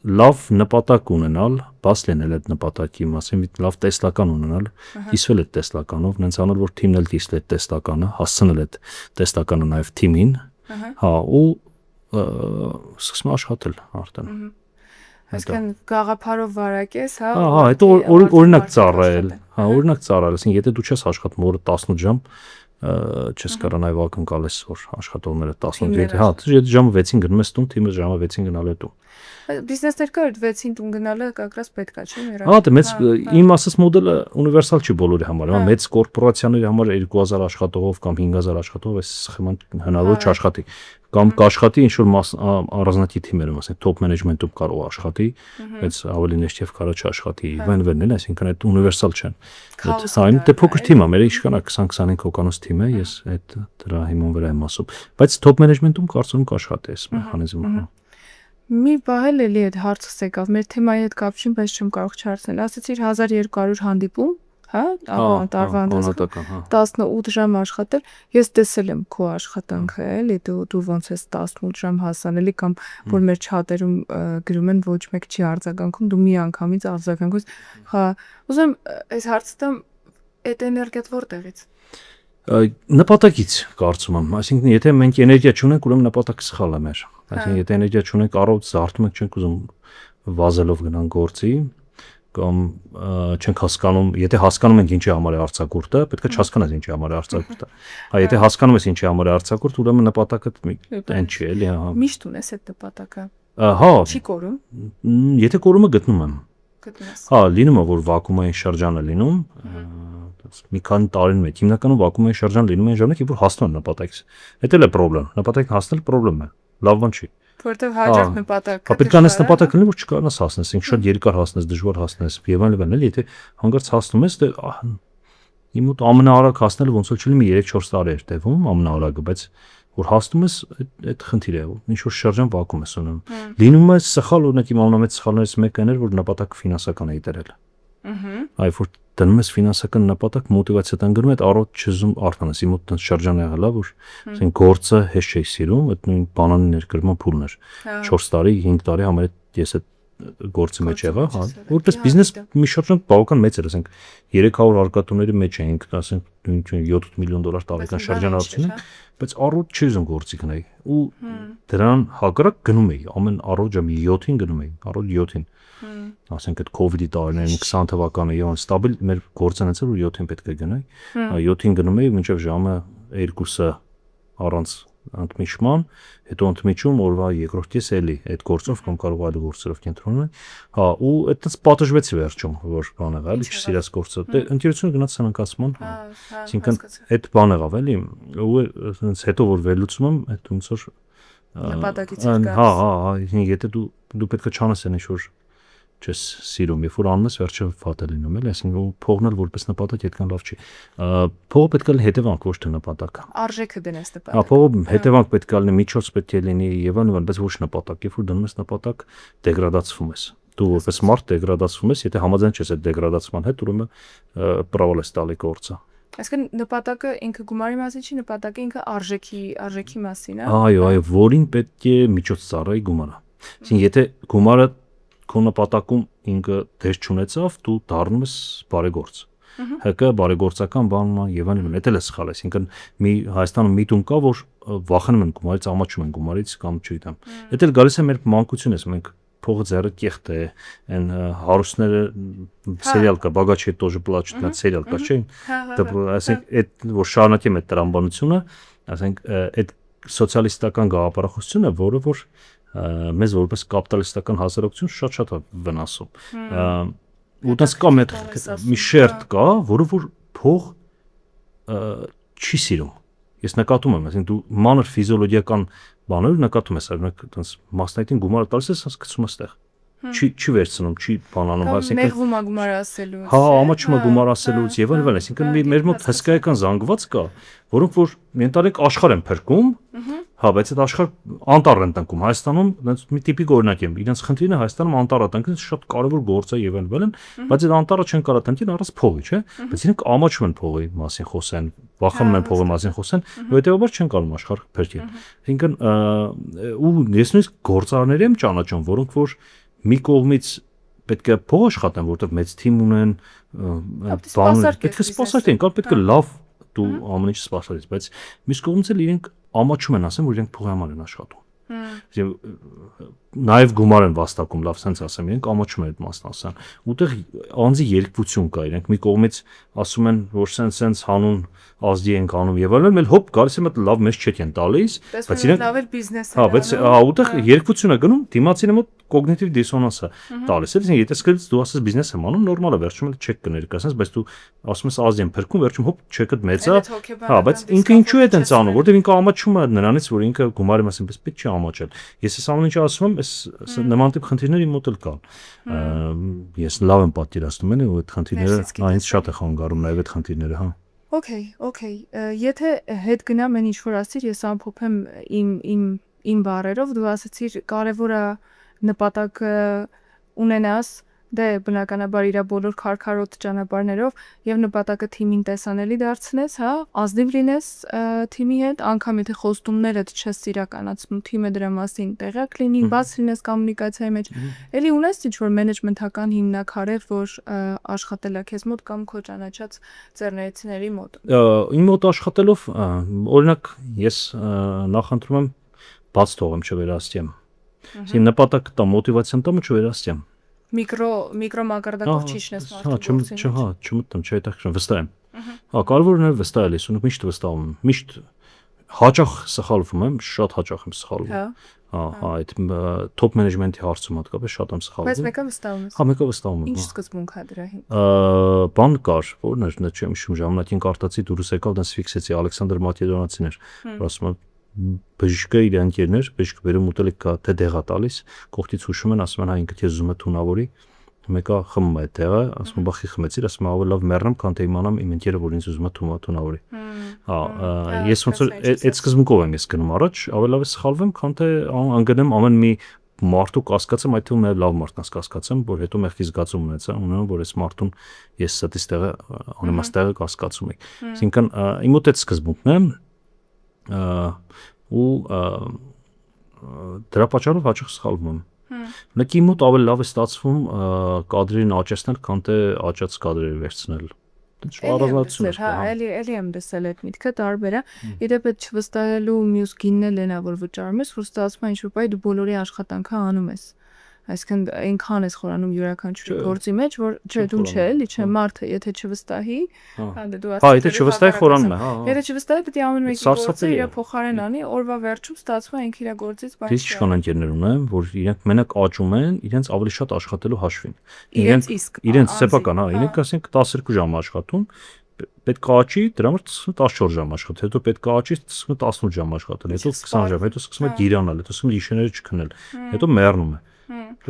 Speaker 1: լավ նպատակ ունենալ, բաց լինել այդ նպատակի մասին, լավ տեսլական ունենալ, կիսվել այդ տեսլականով, նենց անել որ թիմն էլ կիսել այդ տեսլականը, հասցնել այդ տեսլականը նաև թիմին, հա, ու սկսում աշխատել արդեն։
Speaker 2: Այսինքն գաղափարով վարակես, հա։
Speaker 1: Հա, հետո օրինակ ծառայել, հա, օրինակ ծառայել, ասենք եթե դու չես աշխատում օրը 18 ժամ, չես կարա նաև ակնկալես որ աշխատողները 18, հա, ժամը 6-ին գնում ես տուն, թիմը ժամը 6-ին գնալ է տուն։
Speaker 2: Բիզնեսներ կա 6-ին տուն գնալը կակրած պետք է, չէ՞, մեր։
Speaker 1: Հա, դե մեծ իմ ասած մոդելը ունիվերսալ չի բոլորի համար, հա, մեծ կորպորացիաների համար 2000 աշխատողով կամ 5000 աշխատողով այս սխեման հնարավոր չաշխատի։ կամ կաշխատի ինչ որ առանձնատի թիմերում, ասենք top management-ում կարող աշխատի, բայց ավելի ներքև կարող չաշխատի, վեն, էլ այսինքն այդ ունիվերսալ չեն։ Այն դե փոքր թիմ է, մեր ինչքան է 20-25 հոգանոց թիմ է, ես այդ դրա հիման վրա եմ ասում, բայց top management-ում կարծում եմ կաշխատի այս մեխանիզմը։
Speaker 2: Մի բան էլի այդ հարցս եկավ, մեր թեմայի հետ կապչին, բայց չեմ կարող չհարցնել։ Ասացիր 1200 հանդիպում, հա, տարվա ընթացքում 18 ժամ աշխատել, ես տեսել եմ քո աշխատանքը, էլի դու ոնց ես 18 ժամ հասանելի կամ որ մեր չաթերում գրում են ոչ մեկ չի արձագանքում, դու մի անգամից արձագանքես, հա, ուզում այս հարցը տամ այդ էներգիան որտեղից։
Speaker 1: Նպատակից կարծում եմ, այսինքն եթե մենք էներգիա չունենք, ուրեմն նպատակը սխալ է մեր։ Այսինքն եթե էներգիա չունենք, առողջ զարթում ենք, չենք ուզում վազելով գնանք գործի, կամ չենք հասկանում, եթե հասկանում ենք ինչի համար է արձակուրդը, պետք է չհասկանաս ինչի համար է արձակուրդը։ Հա, եթե հասկանում ես ինչի համար է արձակուրդ, ուրեմն նպատակը այն չի, էլի, հա։
Speaker 2: Միշտ ունես այդ նպատակը։
Speaker 1: Հա։
Speaker 2: Չի կորում։
Speaker 1: Եթե կորումը գտնում եմ։
Speaker 2: Գտնես։
Speaker 1: Հա, լինում է որ վակուումային շրջան է լինում, մի քանի տարին մեջ հիմնականում վակուումային շրջան լինում է այն ժամանակ, երբ որ հասնում են նպատակից։ Դա էլ է խնդրեմ, նպատակին հասնել խնդրեմ է, լավ բան չի։
Speaker 2: Որտեվ հաջորդ նպատակը։
Speaker 1: Պետք է անես նպատակ լինի, որ չկարողանաս հասնես, ինքն շատ երկար հասնես, դժվար հասնես, եւ այլն, էլի, եթե հանգարց հասնում ես, դե իմ մոտ ամենաարագ հասնելը ոնց որ չլինի 3-4 տարի էր տևում, ամենաարագը, բայց որ հասնում ես, այդ խնդիր է, ինչ որ շրջան վակուում ես ունում։ Լինում է սխալ, օրինակ իմ ամենամեծ սխալներից մեկն էր, որ նպատակը ֆինանսական էի դրել։ Այ որ դնում ես ֆինանսական նպատակ, մոտիվացիան գնում է, այդ առողջ չզում արտանես, իմ մոտ շրջան եղել է, որ ասենք գործը հեշտ չի սիրում, այդ նույն բանանի ներկրման փուլն էր։ 4 տարի, 5 տարի համար ես այդ գործի մեջ եղա, հա, որպես բիզնես մի շրջան բավական մեծ էր, ասենք 300 արկատուների մեջ էինք, ասենք 7 միլիոն դոլար տարեկան շրջանառություն, բայց առողջ չի ուզում գործի գնայի ու դրան հակառակ գնում էի, ամեն առողջը մի 7-ին գնում էի, առողջ 7-ին։ Ասենք այդ COVID-ի տարիներին 20 թվականը եղան ստաբիլ մեր գործը այնց էր որ 7-ին պետք է գնայի, 7-ին գնում էի մինչև ժամը 2-ը առանց ընդմիջման, հետո ընդմիջում օրվա երկրորդ կես էլի այդ գործով կամ կարող այլ գործերով կենտրոնում եմ, հա, ու այդպես պատժվեցի վերջում, որ բան եղավ, էլի չսիրած գործը, դե ընկերությունը գնաց ցանկացման, այսինքն այդ բան եղավ, էլի, ու այնց հետո որ վերլուծում եմ, այդ ոնց որ
Speaker 2: նպատակից եկա։
Speaker 1: Հա, եթե դու պետք է չանես այն ինչ որ չես սիրում, երբ որ անում ես վերջը վատ է լինում, էլի, այսինքն փողն էլ որպես նպատակ այդքան լավ չի։ Փողը պետք է լինի հետևանք, ոչ թե նպատակ։
Speaker 2: Արժեքը դնես նպատակ։
Speaker 1: Հա, փողը հետևանք պետք է լինի, միջոց պետք է լինի եւ այլն, բայց ոչ նպատակ։ Երբ որ դնում ես նպատակ, դեգրադացվում ես։ Դու որպես մարդ դեգրադացվում ես, եթե համաձայն չես այդ դեգրադացման հետ, ուրեմն պրավալ ես տալի գործը։
Speaker 2: Այսինքն նպատակը ինքը գումարի մասին չի, նպատակը ինքը արժեքի մասին է։
Speaker 1: Այո, որին պետք է միջոց ծառայի գումարը։ Այսինքն եթե գումարը քո նպատակում ինքը դեր չունեցավ, դու դառնում ես բարեգործ։ ՀԿ բարեգործական բանն է եւ այլն, դա էլ է սխալ, այսինքն մի Հայաստանում միտում կա, որ վախենում են գումարից, ամաչում են գումարից կամ չգիտեմ։ Դա էլ գալիս է մեր մանկությունից, մենք փողը ձեռը կեղտ է, այն հարուստները սերիալ կա, բագաչի тоже плачут, նա սերիալ կա, չէ՞։ Դա ասենք այդ որ շարունակեմ այդ տրամաբանությունը, ասենք այդ սոցիալիստական գաղափարախոսությունը, որը որ մեզ որպես կապիտալիստական հասարակություն շատ վնասում։ Ու դες կա մի շերտ կա, որը որ փող չի սիրում։ Ես նկատում եմ, այսինքն դու մանր ֆիզիոլոգիական բաներ նկատում ես, օրինակ այդպես մասնայտին գումարը տալիս ես, հասկացում ես այդտեղ։ Չի վերցնում, չի բանանում, այսինքն
Speaker 2: մեղվում է գումար ասելուց։
Speaker 1: Հա, ամաչում է գումար ասելուց եւ այլն, այսինքն մեր մոտ հսկայական զանգված կա, որոնք որ մենտալիկ աշխարհ են փրկում, հա, բայց այդ աշխարհ անտառ են տնկում։ Հայաստանում մի տիպիկ օրինակ եմ, իրենց խնդիրն է Հայաստանում անտառը տնկել, շատ կարևոր գործ է եւ այլն, բայց այդ անտառը չեն կարող տնկել առանց փողի, չէ՞։ Բայց իրենք ամաչում են փողի մասին խոսեն, վախենում են փողի մասին խոսեն, ու հետեւաբար չեն կարող աշխարհ փրկել։ Այսինքն ու ես նույնիսկ գործարարներ եմ ճանաչում, որոնք որ մի կողմից պետք է փող աշխատեն, որովհետև մեծ թիմ ունեն, բան պետք է սպասարկեն, կամ պետք է լավ դու ամեն ինչ սպասարկես, բայց մյուս կողմից էլ իրենք ամաչում են ասեն, որ իրենք փողի համար են աշխատում։ Նաև գումար են վաստակում, լավ sense ասեմ, իրենք ամաչում են այդ մասնասան։ Ուտեղ անձի երկվություն կա, իրենք մի կողմից ասում են, որ sense հանուն ազդի ենք անում եւ այլն, մել հոп գալիս է մտ լավ մեծ չեկ են տալիս, բայց իրենք
Speaker 2: լավ էլ բիզնես է։
Speaker 1: Հա, բայց ուտեղ երկվություն է գնում, դիմացինը մոտ կոգնիտիվ դիսոնանս է տալիս։ Այսինքն եթե սկզբից դու ասես բիզնես եմ անում, նորմալ է, վերջում էլ չեք կներկայացնես, բայց դու ասում ես ազդի եմ փրկում, վերջում հոպ չեկը մեծ է։ Հա, բայց ինքը ինչու է այդպես անում, որտեղ ինքը ամաչում է նրանից, որ ինքը գումարի մասին պես պետք չի ամաչել։ Ես այս ամեն ինչը ասում եմ, այս նման տիպ խնդիրներ իմ մոտ էլ կան։ Ես լավ եմ պատկերացնում եմ, ու այդ խնդիրները այնց շատ է խանգարում նաև այդ խնդիրները, հա։
Speaker 2: Okay. Եթե հետ գնամ այն ինչ որ ասիր, ես ամփոփեմ իմ բառերով, դու ասացիր կարևոր է նպատակ ունենաս, դե բնականաբար իր բոլոր քարքարոտ ճանապարհներով եւ նպատակը թիմին տեսանելի դարձնես, հա, ազնիվ լինես թիմի հետ, անգամ եթե խոստումներդ չես իրականացնում, թիմը դրա մասին տեղյակ լինի, բաց լինես կոմունիկացիայի մեջ, էլի ունես ինչ-որ մենեջմենթական հիմնաքարեր, որ աշխատել է քեզ մոտ կամ քո ճանաչած ծառայությունների մոտ։
Speaker 1: Իմ մոտ աշխատելով, օրինակ ես նախընտրում եմ բաց թողեմ չվերաստիեմ։ Իմ նպատակը դա մոտիվացիան տամ չվերաստիեմ։
Speaker 2: Միկրո մակարդակով չիջնես մարդու գործին։
Speaker 1: Հա, չմտնում, չէ, վստահ եմ։ Հա, կարևորն է վստահել, ես ունեմ միշտ վստահում եմ, միշտ հաճախ սխալվում եմ, շատ հաճախ եմ սխալվում։ Հա, այդ top management-ի հարցում հատկապես շատ եմ սխալվում։
Speaker 2: Բայց մեկը վստահում ես։
Speaker 1: Հա, մեկը վստահում եմ։
Speaker 2: Ինչ սկզբունք է դրա հիմա։
Speaker 1: Բան կար, որն էր, նա չեմ հիշում, ժամանակին կարտացի դուրս եկավ, դες ֆիքսեցի Ալեքսանդր Մակեդոնացին էր, որ ասում եմ բժիշկը իր ընկերներ, բժիշկը վերում ուտելիք կա, թե դեղա տալիս, կողքից հուշում են, ասում են, հա ինքը քեզ ուզում է թունավորի, մեկը խմում է տեղը, ասում են, բախի խմեցիր, ասում եմ, ավելի լավ մեռնեմ, քան թե իմանամ իմ ընկերը, որ ինձ ուզում է թունավորի։ Հա, ես ոնց որ այդ սկզբունքով եմ ես գնում առաջ, ավելի լավ է սխալվեմ, քան թե անգնեմ ամեն մի մարդու կասկածեմ, այդ թվում նաև լավ մարդկանց կասկածեմ, որ հետո մեղքի զգացում ունենա, որ այս մարդուն ես ստից տեղը անիմաց տեղը կասկածում եք։ Այսինքն իմ մոտ այդ սկզբունքն է ու դրա պատճառով հաճախ սխալվում եմ։ Մեկ իմ մոտ ավելի լավ է ստացվում կադրերին աճեցնել, քան թե աճած կադրերը վերցնել։ Առանձնացություն է։
Speaker 2: Հա, էլի եմ դասել այդ միտքը տարբեր է։ Իդեպ այդ չվստահելու մյուս գինն էլ է նա, որ վճարում ես, որ ստացվում է ինչ-որ բայ դու բոլորի աշխատանքը անում ես։ Այսինքն այնքան ես խորանում յուրաքանչյուր գործի մեջ, որ չէ դու չէ, էլի չէ մարդը, եթե չվստահի, հա դու ասես։
Speaker 1: Հա, եթե չվստահի խորանում է, հա։
Speaker 2: Եթե չվստահի, պետք է ամեն մեկի գործը իր փոխարեն անի, օրվա վերջում ստացվում է ինքը իր գործից բայց։
Speaker 1: Ես իշխան ընկերներ ունեմ, որ իրենք մենակ աճում են, իրենց ավելի շատ աշխատելու հաշվին։ Իրենց սեփական, հա, իրենք ասենք 12 ժամ աշխատում, պետք է աճի, դրա համար 14 ժամ աշխատել, հետո պետք է աճի 18 ժամ աշխատել, հետո 20 ժամ, հետո սկսում է գիրանալ, հետո սկսում է գիշերները չքնել, հետո մեռնում է։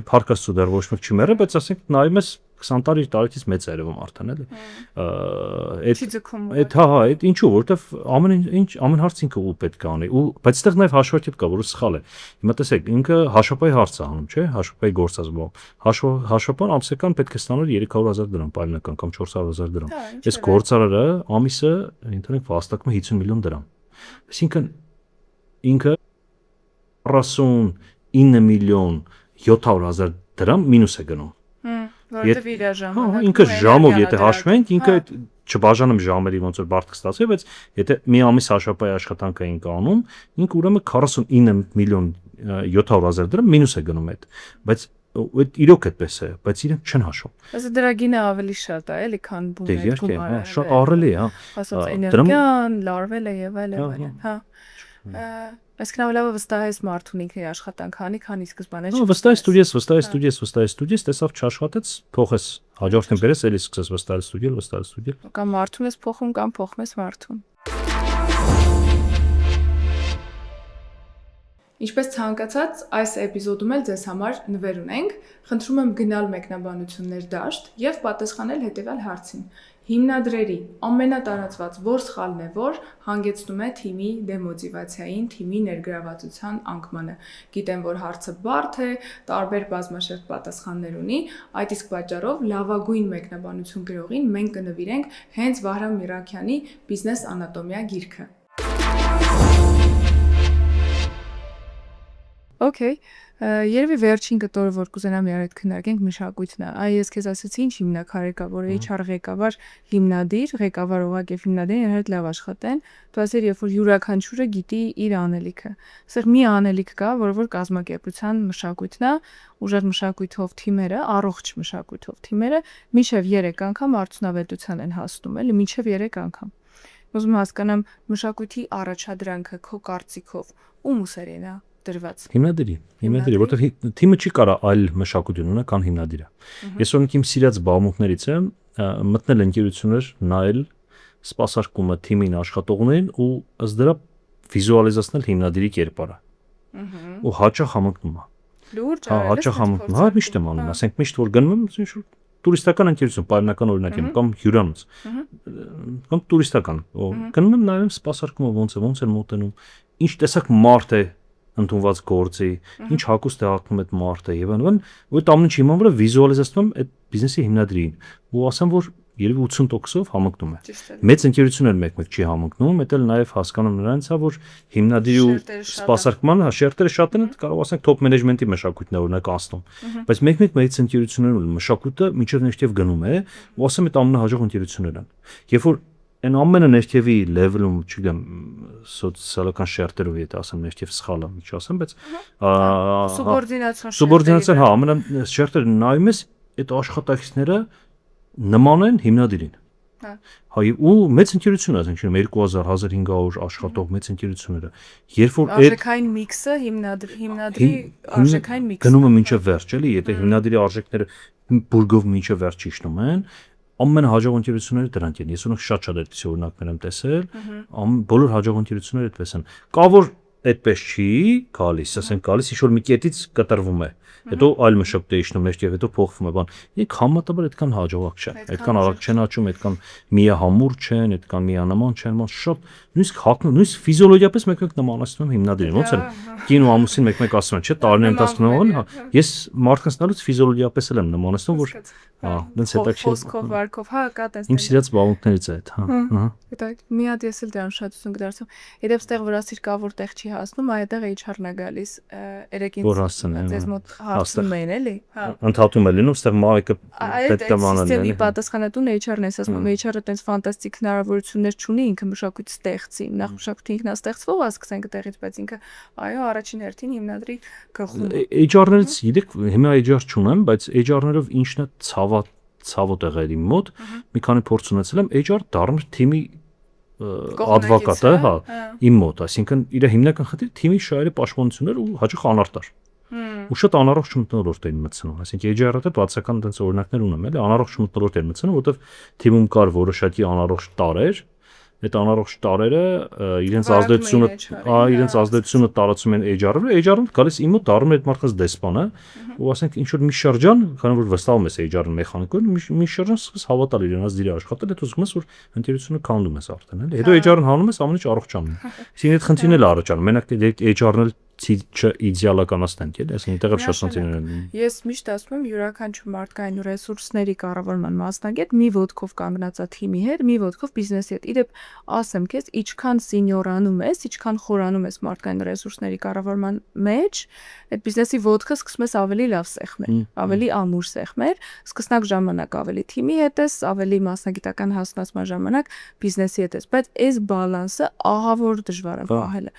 Speaker 1: Փարկաստու դեռ ոչ մեկ չի մեռել, բայց ասենք նայում ես 20 տարի տարիքից մեծ է երևում արդեն էլի։ Այդ հա, այդ ինչու, որովհետև ամեն հարց ինքը ու պետք է անի, ու բայց այդտեղ նաև հաշվարկիչ կա, որը սխալ է։ Հիմա տեսեք, ինքը հաշվապահի հարց է անում, չէ՞, հաշվապահի գործազբաղ։ Հաշվապահն ամսական պետք է ստանար 300,000 դրամ, պայմանական կամ 400,000 դրամ։ Այս գործարարը ամիսը ինտերնետ վաստակում է 50 միլիոն դրամ։ Այսինքն ինքը 49 միլիոն 700,000 դրամ մինուս է գնում։
Speaker 2: Որտեվ իր ժամանակ։
Speaker 1: Ինքը ժամով եթե հաշվենք, ինքը չբաժանում ժամերի ոնց որ բարդ կստացվի, բայց եթե մի ամիս հաշվապահի աշխատանք էին անում, ինքը ուրեմն 49 միլիոն 700,000 դրամ մինուս է գնում այդ։ Բայց այդ իրոք այդպես է, բայց իրենք չեն հաշվում։
Speaker 2: Բայց դրա գինը ավելի շատ է, էլի, քան բունը գումարը։
Speaker 1: Շատ ահռելի է, հա։
Speaker 2: Ասած էներգիան, լարվել է եւ այլն, հա։ Այսինքն ավելի լավ է վստահես մարդուն ինքն իր աշխատանքը անի, քան սկզբանե
Speaker 1: վստահես, տեսավ չաշխատեց, փոխես, հաջորդին բերես, էլի սկսես վստահել։
Speaker 2: Կամ մարդուն ես փոխում, կամ փոխում ես մարդուն։ Ինչպես ցանկացած, այս էպիզոդում էլ ձեզ համար նվեր ունենք, խնդրում եմ գնալ մեկնաբանություններ դաշտ եւ պատասխանել հետեւյալ հարցին. Հիմնադրերի ամենատարածված որ սխալն է, որ հանգեցնում է թիմի դեմոտիվացիային, թիմի ներգրավվածության անկմանը։ Գիտեմ, որ հարցը բարդ է, տարբեր բազմաշերտ պատասխաններ ունի, այդ իսկ պատճառով լավագույն մեկնաբանություն գրողին մենք կնվիրենք հենց Վահրամ Միրաքյանի Բիզնես անատոմիա գիրքը։ Okay. Երևի վերջին կտորը, որ կուզենամ իրար հետ քննարկենք, մշակույթն է։ Այ ես քեզ ասեցի, ինչ հիմնակարը կա, որ HR ղեկավար, հիմնադիր, ղեկավար օղակ եւ հիմնադիրը իրար հետ լավ աշխատեն։ Դու ասել երբ որ յուրաքանչյուրը գիտի իր անելիքը։ Այստեղ մի անելիք կա, որ կազմակերպության մշակույթն է, ուժեղ մշակույթով թիմերը, առողջ մշակույթով թիմերը մինչև 3 անգամ արդյունավետության են հասնում, էլի մինչև 3 անգամ։ Ուզում եմ հասկանամ մշակույթի առաջադրանքը քո կարծիքով ում ուսերին է դրված։
Speaker 1: Հիմնադիրի, որովհետև թիմը չի կարա այլ մշակույթ ունենա, քան հիմնադիրը։ Ես օրինակ իմ սիրած զբաղմունքներից եմ մտնել ընկերություններ, նայել սպասարկումը թիմին, աշխատողներին ու ըստ դրա վիզուալիզացնել հիմնադիրի կերպարը։ Ու հաճախ համընկնում է։
Speaker 2: Լուրջ,
Speaker 1: հաճախ համընկնում, հա, միշտ եմ անում, ասենք միշտ որ գնում եմ, ինչ-որ տուրիստական ընկերություն, պայմանական օրինակ եմ, կամ հյուրանոց, կամ տուրիստական, գնում եմ նայում սպասարկումը ոնց է մոտենում, ինչ տեսակ մարդ է ընդունված գործի, ինչ հագուստ է հագնում այդ մարդը եւ այլն, ու այդ ամեն ինչի հիման վրա վիզուալիզացնում եմ այդ բիզնեսի հիմնադրին, ու ասեմ որ երևի 80%-ով համընկնում է։ Մեծ ընկերություններ մեկ-մեկ չի համընկնում, դա էլ նաեւ հասկանում նրանց է, որ հիմնադրի ու սպասարկման շերտերը շատ են, կարող ասենք top management-ի մշակույթն է օրինակ ասնում, բայց մեկ-մեկ մեծ ընկերություններում մշակույթը միջև ներքև գնում է, ու ասեմ այդ ամենահաջող ընկերություններն են։ Երբ որ այն ամենը ներքևի level-ում, չգիտեմ, սոցիալական շերտերով եթե ասեմ ներքև սխալ եմ, ինչ ասեմ, բայց սուբորդինացիան, հա, ամենա շերտերը նայում ես, այդ աշխատակիցները նման են հիմնադիրին։ Հա, ու մեծ ընկերություն է, ասենք 2000-1500 աշխատող մեծ ընկերությունները։ Երբ որ
Speaker 2: արժեքային միքսը հիմնադրի արժեքային միքսը
Speaker 1: գնում է մինչև վերջ, էլի, եթե հիմնադրի արժեքները բուրգով մինչև վերջ իջնում են, ամենահաջող ընկերությունները դրանք են։ Ես ունենք շատ այդպիսի օրինակներ եմ տեսել, բոլոր հաջող ընկերությունները այդպես են։ Կա որ այդպես չի գալիս, ասենք գալիս ինչ-որ մի կետից կտրվում է, հետո այլ մշակույթ է իջնում ներքև, հետո փոխվում է բան։ Իք համատաբար այդքան հաջողակ չեն, այդքան արագ չեն աճում, այդքան միահամուռ չեն, այդքան միանման չեն, բան շատ նույնիսկ հակնում, նույնիսկ ֆիզիոլոգիապես մեկ-մեկ նմանացնում հիմնադիրին, ոնց է կին ու ամուսին մեկ-մեկ ասում են, չէ, տարիներ ընթացքում, հա, ես մարդկանց նալուց ֆիզիոլոգիապես էլ եմ նմանացնում, որ հա, դենց հետաքրքիր
Speaker 2: խոսքով վարկով, հա, կա տես։
Speaker 1: Իմ սիրած բաղումներից է այդ, հա։
Speaker 2: Դա մի հատ ես էլ դրան շատություն կդարձում։ Եթե այդտեղ որ ասիր կա որտեղ չի հասնում, այդտեղ HR-ն է գալիս, երեքին ձեզ մոտ հարցնում են, էլի։ Հա։
Speaker 1: Ընդհատում է լինում, այստեղ մայքը պետք է մանան։
Speaker 2: Սիստեմի պատասխանատուն HR-ն է, ասում, HR-ը տենց ֆանտաստիկ հնարավորություններ չունի, ինքը մշակույթ ստեղծի։ Նախ մշակույթը ինքնաստեղծվող է, սկսենք այդտեղից, բայց ինքը այո, առաջին հերթին հիմնադրի գլխում։ HR-ներից գիտեք,
Speaker 1: հիմա HR չունեմ, բայց HR-ներով ինչն է ցավոտ եղել իմ մոտ, մի քանի փորձ ունեցել եմ, HR դառնալ թիմի advocate, հա, իմ մոտ, այսինքն իր հիմնական խնդիրը թիմի շահերի պաշտպանություններ ու հաճախ անարտար։ Ու շատ անառողջ մթնոլորտ էին մտցնում, այսինքն HR-ը դա բացական տենց օրինակներ ունեմ, էլի անառողջ մթնոլորտ են մտցնում, որովհետև թիմում կար որոշակի անառողջ տարեր, այդ անառողջ տարերը իրենց ազդեցությունը տարածում են HR-ը, HR-ը գալիս իմ մոտ դառնում է այդ մարդկանց դեսպանը, ու ասենք ինչ որ մի շրջան, քանի որ վստահում ես HR-ը մեխանիկորեն, մի շրջան սկսես հավատալ իրենից դիրի աշխատել, հետո զգում ես որ ընկերությունը քանդում ես արդեն, էլի։ Հետո HR-ն հանում ես, ամեն ինչ առողջանում։ Այսինքն այդ խնդիրն էլ առաջանում։ Մենակ HR-ն էլ իդեալականացնենք, էլի, այսինքն այդտեղ շատ խնդիրներ են։
Speaker 2: Ես միշտ ասում եմ յուրաքանչյուր մարդկային ռեսուրսների կառավարման մասնագետ մի ոտքով կանգնած է թիմի հետ, մի ոտքով բիզնեսի հետ։ Իդեպ ասեմ քեզ, ինչքան սենյորանում ես, ինչքան խորանում ես մարդկային ռեսուրսների կառավարման մեջ, այդ բիզնեսի ոտքը սկսում ես ավելի լավ սեղմել, ավելի ամուր սեղմել, սկսնակ ժամանակ ավելի թիմի հետ ես, ավելի մասնագիտական հասունացման ժամանակ բիզնեսի հետ ես, բայց այս բալանսը ահավոր դժվար է պահելը։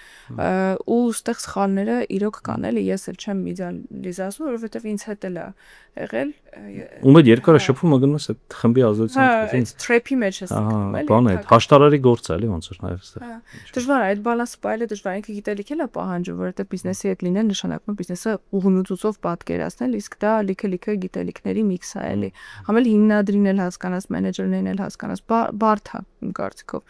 Speaker 2: Ու ստեղ սխալները իրոք կան, էլի, ես էլ չեմ իդեալիզացնում, որովհետև ինձ հետ էլ է եղել։
Speaker 1: Ում այդ երկարը շփումը գնում ես այդ խմբի ազդեցությամբ։
Speaker 2: Այդ թրեփի մեջ ես գնում, էլի։
Speaker 1: Բան է, հաշտարարի գործ է, էլի, ոնց որ նաև այստեղ։
Speaker 2: Դժվար է, այդ բալանսը պահելը դժվար է, ինքը գիտելիք էլ է պահանջում, որովհետև բիզնեսի հետ լինել նշանակում է բիզնեսը ուղղությունով պատկերացնել, իսկ դա լիքը գիտելիքների միքս է, էլի։ Համել հիմնադրին էլ հասկանաս, մենեջերներին էլ հասկանաս, բարդ է իմ կարծիքով։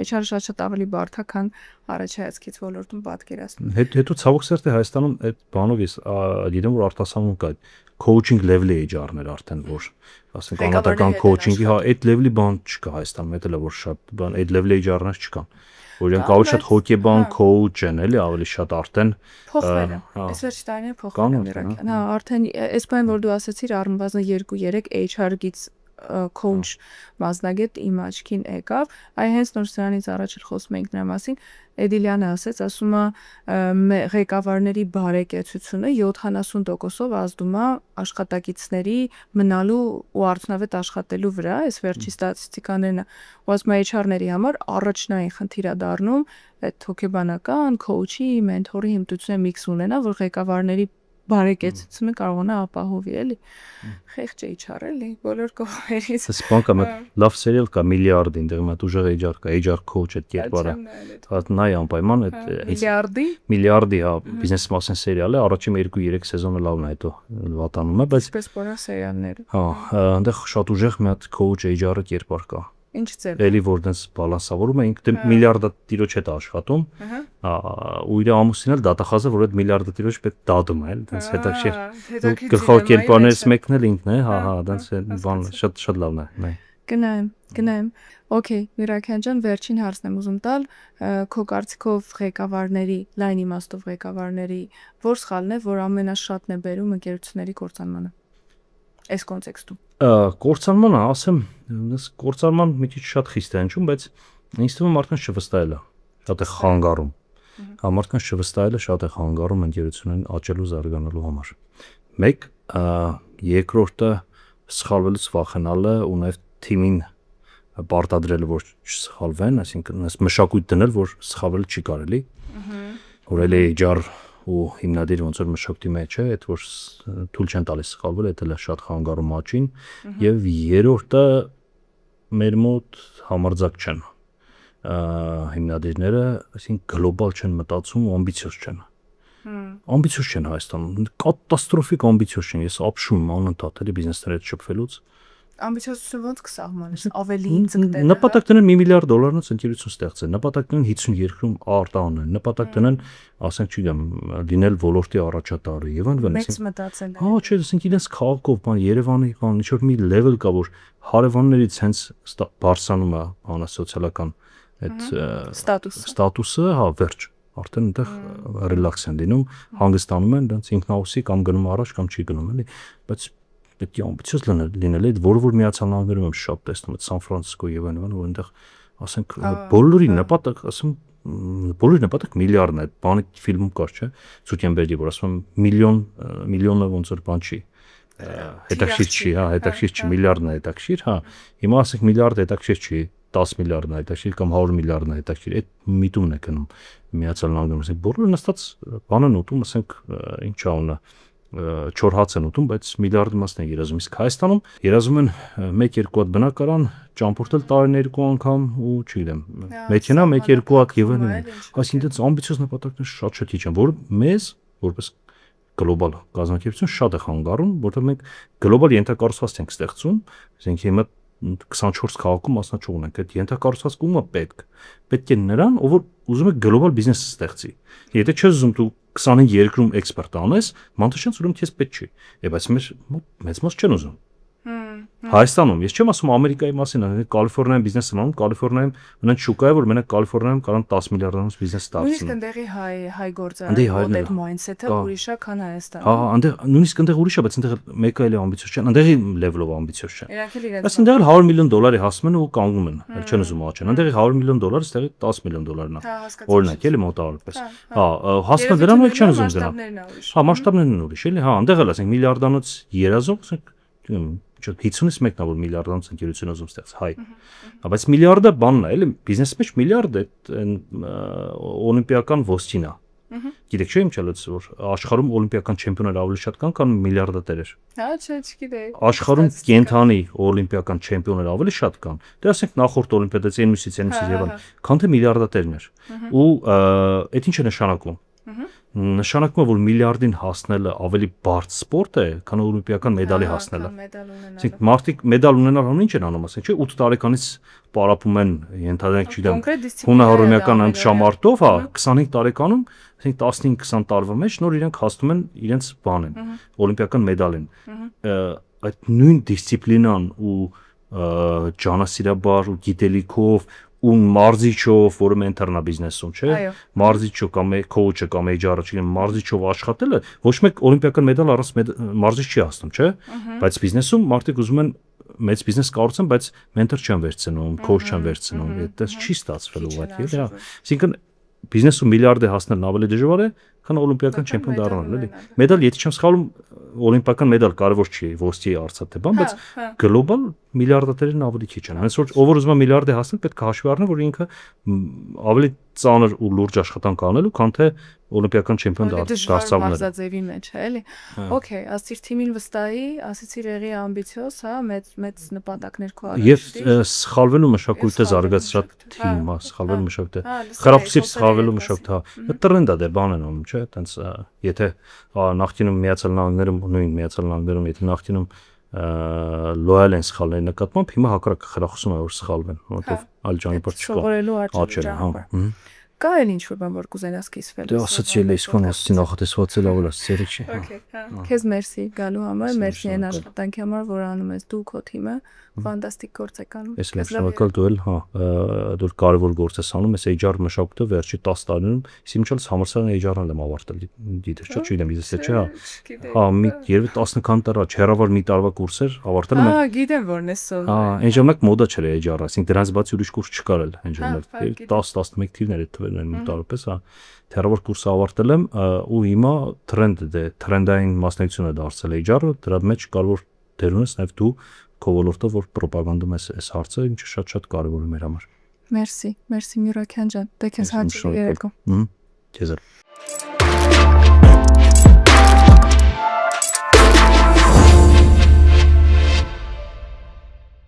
Speaker 2: HR-ը շատ ավելի բարդ է, քան առաջայացքից ոլորտում պատկերացնում։
Speaker 1: Հետո ցավոք սերտե Հայաստանում այդ բանով ես գիտեմ որ արտասանում կա coaching level-ի HR-ներ արդեն որ ասենք անհատական coaching-ի, հա, այդ level-ի բան չկա Հայաստանում, դա էլ է որ շատ բան այդ level-ի HR-ներ չկան։ Որ իրենք ավելի շատ հոկեբան coach են, էլի, ավելի շատ արդեն
Speaker 2: փոխվել է։ Այս վերջի տարիները փոխվել է Իրաքյան։ Հա, արդեն այս բանը որ դու ասացիր, առնվազն 2-3 HR-գից coach մասնագետ իմ աչքին եկավ, այ հենց նոր սրանից առաջ էլ խոսում էինք նրա մասին, Էդիլյանը ասեց, ասում է ղեկավարների բարեկեցությունը 70%-ով ազդում է աշխատակիցների մնալու ու արդյունավետ աշխատելու վրա, այս վերջի ստատիստիկաներն ու ասում է HR-ների համար առաջնային խնդիր է դառնում այդ հոգեբանական, coach-ի, մենթորի հմտությունը միքս ունենա, որ ղեկավարների բարեկեցությունը կարողանա ապահովի, էլի։ Խեղճ HR էլի, բոլոր կողմերից։
Speaker 1: Այս բանկը լավ սերիալ կա միլիարդին, դեռ մատ ուժեղ HR կա, HR coach այդ կերպարը։ Հատ նայ անպայման այդ միլիարդի, հա, բիզնես մասն սերիալ է, առաջին 2-3 սեզոնը լավն է, հետո վատանում է, բայց
Speaker 2: պես բոլոր սերիալները։
Speaker 1: հա, այնտեղ շատ ուժեղ մի հատ coach HR-ը կերպար կա։
Speaker 2: Ինչ ձև։
Speaker 1: Էլի որ դες բալանսավորում է, ինքը միլիարդը տիրոջ հետ աշխատում։ Ու իր ամուսինն էլ դատախազը, որ այդ միլիարդը տիրոջ պետք դադում է, դες հետաքրքիր։ Գլխավոր կերպարներից մեկն էլ ինքն է, հա, դες բան շատ լավն է։
Speaker 2: Գնայեմ։ Okay, Միրաքյան ջան, վերջին հարցն եմ ուզում տալ, քո կարծիքով ղեկավարների, լայն իմաստով ղեկավարների, որ սխալն է, որ ամենաշատն է բերում ընկերությունների կործանմանը։ Այս կոնտեքստում։
Speaker 1: Կործանմանը, ասեմ, կործանման մի քիչ շատ խիստ է հնչում, բայց ինձ թվում է մարդկանց չվստահելը շատ է խանգարում։ Մարդկանց չվստահելը շատ է խանգարում ընկերություններին աճելու զարգանալու համար։ Մեկ, երկրորդը սխալվելուց վախենալը ու նաև թիմին պարտադրել որ չսխալվեն, այսինքն մշակույթ դնել, որ սխալվել չի կարելի։ Որ էլի HR ու հիմնադիր ոնց որ մշակույթի մեջ է, այդ որ թույլ չեն տալիս սխալվել, դա էլ է շատ խանգարում աճին, եւ երրորդը մեր մոտ համարձակ չեն հիմնադիրները, այսինքն գլոբալ չեն մտածում ու ամբիցիոզ չեն։ Ամբիցիոզ չեն Հայաստանում, կատաստրոֆիկ ամբիցիոզ չեն, ես ապշում եմ անընդհատ էլի բիզնեսների հետ շփվելուց։
Speaker 2: Ամբիցիոզությունը ոնց կսահմանես, ավելի ցկտել։
Speaker 1: Նպատակ դնեն $1 միլիարդ ընկերություն ստեղծեն, նպատակ դնեն 50 երկրում արտահանել, նպատակ դնեն, ասենք չգիտեմ, լինել ոլորտի առաջատարը եւ այլն,
Speaker 2: Մեծ մտածել։
Speaker 1: հա, չէ, ասենք իրենց քաղաքով, բան Երևանի, բան ինչ որ մի level կա, որ հարևաններից հենց բարձրանում է անասոցիալական այդ ստատուսը, հա, վերջ։ Արդեն այնտեղ ռելաքս են լինում, հանգստանում են, դրանց ինքնաուսի կամ գնում առաջ կամ չի գնում, էլի, բայց պետք է ամբիցիոզ լինել, այդ որ Միացյալ Նահանգներում եմ շատ տեսնում, այդ Սան Ֆրանցիսկո եւ այլն, որ այնտեղ ասենք բոլորի նպատակ, ասեմ, բոլորի նպատակ միլիարդն է, այդ բանի ֆիլմում կար, չէ՞, Ցուկենբերգի, որ ասում եմ միլիոնը ոնց որ բան չի, հետաքրքիր չի, հա, հետաքրքիր չի, միլիարդն է հետաքրքիր, հա, հիմա ասենք միլիարդ հետաքրքիր չի, 10 միլիարդն է հետաքրքիր կամ 100 միլիարդն է հետաքրքիր, այդ միտումն է գնում Միացյալ Նահանգներում, ասենք բոլորը նստած բանն ուտում, ասենք ինչ անունը չոր հաց են ուտում, բայց միլիարդի մասն են երազում, իսկ Հայաստանում երազում են 1-2 հատ բնակարան, ճամփորդել տարին 2 անգամ ու չգիտեմ, մեքենա 1-2 հատ եւ այլն։ Այսինքն դից ամբիցիոզ նպատակներ շատ քիչ են, որ մեզ որպես գլոբալ կազմակերպություն շատ է խանգարում, որովհետեւ մենք գլոբալ ենթակառուցվածք ենք ստեղծում, ասենք հիմա 24 քաղաքում մասնաճյուղ ունենք, այդ ենթակառուցվածքը ում է պետք է նրան, ով որ ուզում է գլոբալ բիզնես ստեղծի։ Եթե չես ուզում դու 25 երկրում էքսպերտ անես, մանտաշանց ուրեմն քեզ պետք չի։ Բայց մեծ մաս չեն ուզում։ Հայաստանում, ես չեմ ասում Ամերիկայի մասին, Կալիֆոռնիայում բիզնես են անում, Կալիֆոռնիայում մենակ շուկա է, որ մենակ Կալիֆոռնիայում կարան 10 միլիարդանոց բիզնես
Speaker 2: Նույնիսկ
Speaker 1: ստացվի։
Speaker 2: ընդեղի հայ գործարարը այդ mindset-ը ուրիշ է, քան Հայաստանում։
Speaker 1: Հա, այնտեղ նույնիսկ այնտեղ ուրիշ է, բայց այնտեղ մեկը էլի ամբիցիոզ չեն, այնտեղի level-ով ամբիցիոզ չեն։ Բայց այնտեղ $100 միլիոն հասնում են ու կանգնում են, էլ չեն ուզում աճեն։ Այնտեղի $100 միլիոն, այստեղի $10 միլիոն է։ Օրինակ, էլի մոտավորապես։ Հա, հասնում են դրան ու չեն ուզում դրան։ Հա, մասշտաբներն են ուրիշ, էլի, հա, այնտեղ էլ ասենք միլիարդանոց երազող, ասենք, չգիտեմ, 50-ից մեկն է որ միլիարդանոց ընկերություն ուզում ստեղծ, հայ։ Բայց միլիարդը բանն է, էլի, բիզնեսի մեջ միլիարդ է օլիմպիական ոսկին է։ Գիտեք չէ՞ իմ չելած որ աշխարհում օլիմպիական չեմպիոններ ավելի շատ կան, քան միլիարդատերեր։
Speaker 2: Հա, չէ, չգիտեի։
Speaker 1: Աշխարհում կենթանի օլիմպիական չեմպիոններ ավելի շատ կան։ Դե ասենք նախորդ օլիմպիադից N+-ից եւ այլն, քան թե միլիարդատերներ։ Ու այդ ինչ է նշանակում։ Նշանակում է որ միլիարդին հասնելը ավելի բարդ սպորտ է, քան օլիմպիական մեդալի հասնելը։ Այսինքն մարդիկ մեդալ ունենալու ինչ են անում, ասենք չէ, 8 տարեկանից պարապում են, ենթադրենք, չգիտեմ, հունահռոմեական անդշամարտով, հա, 25 տարեկանում, ասենք 15-20 տարվա մեջ նոր իրենք հասնում են իրենց բանին, օլիմպիական մեդալին։ Այդ նույն դիսցիպլինան ու ջանասիրաբար ու գիտելիքով ու մարզիչով, որը մենթորնա բիզնեսում, չէ՞, մարզիչով կամ coach-ը կամ HR-ը, չգիտեմ, մարզիչով աշխատելը ոչ մեկ օլիմպիական մեդալ առանց մարզիչ չի հասնում, չէ՞, բայց բիզնեսում մարդիկ ուզում են մեծ բիզնես կառուցեմ, բայց մենթոր չեմ վերցնում, քոուչ չեմ վերցնում, այդպես չի ստացվել ուղղակի, էլի, հա։ Այսինքն բիզնեսը միլիարդ է հասնել ավելի դժվար է, քան օլիմպիական չեմպիոն դառնալն, էլի։ Մեդալ, եթե չեմ սխալվում, օլիմպիական մեդալ կարևոր չի, ոսկի արծաթե բան, բայց գլոբալ միլիարդատերերն ավելի քիչ են։ Հենց որ ով ուզում է միլիարդ է հասնել, պետք է հաշվի առնել, որ ինքը ավելի ծանր ու լուրջ աշխատանք անելու, քան թե օլիմպիական չեմպիոն դարձավնել։
Speaker 2: Մարզաձևի մեջ է, էլի։ Okay, ասիր թիմին վստահի, ասեցիր եղի ամբիցիոզ, հա, մեծ նպատակներ քո առաջ։
Speaker 1: Եվ սխալվելու մշակույթը զարգացրած թիմ, հա, սխալվելու մշակույթը։ Խրախուսիչ սխալվելու մշակույթը, հա, տրենդ է դե բան են անում, չէ՞, տենց եթե նախկինում Միացյալ Նահանգներում նույն Միացյալ Նահանգներում եթե նախկինում լոյալ են սխալների նկատմամբ, հիմա հակառակը խրախուսում է որ սխալվեն, որովհետև այլ ճանապարհ չկա։
Speaker 2: Սովորելու
Speaker 1: աճել, հա։
Speaker 2: Կա էլ ինչ-որ բան որ կուզենաս կիսվել։
Speaker 1: Դե ասացի էլ այսքան ասեցի նախատեսված էլ ավելի ասեցի չի։
Speaker 2: Okay, հա։ Քեզ մերսի գալու համար, մերսի այն աշխատանքի համար, որ անում ես դու քո թիմը, ֆանտաստիկ գործ եք անում։
Speaker 1: Ես շնորհակալ դու էլ, հա, դու կարևոր գործ ես անում, ես HR մշակույթը վերջի 10 տարիներում Սիմչելս համալսարանի HR-ն եմ ավարտել, դիտես, չէ՞, չգիտեմ, ես չէ, հա, մի երևի 10 քան տարի, հեռավոր մի տարվա կուրսեր ավարտել եմ։
Speaker 2: Հա, գիտեմ որն է սով։
Speaker 1: Հա, այն ժամանակ մոդա չէր HR-ը, այսինքն դրանից բացի ուրիշ կուրս չկար էլ այն ժամանակ։ 10-11 թիվներ այդ թվերն են տարապես, հա, հեռավոր կուրսը ավարտել եմ ու հիմա տրենդ է, տրենդային մասնակցություն է դարձել HR-ը, դրա մեջ կարևոր դեր ունես նաև դու քո ոլորտով որ պրոպագանդում ես այս հարցը, ինչը շատ կարևոր է մեր համար։
Speaker 2: Մերսի Միրաքյան ջան, դե քեզ հաջող երեկո։
Speaker 1: Քեզ էլ։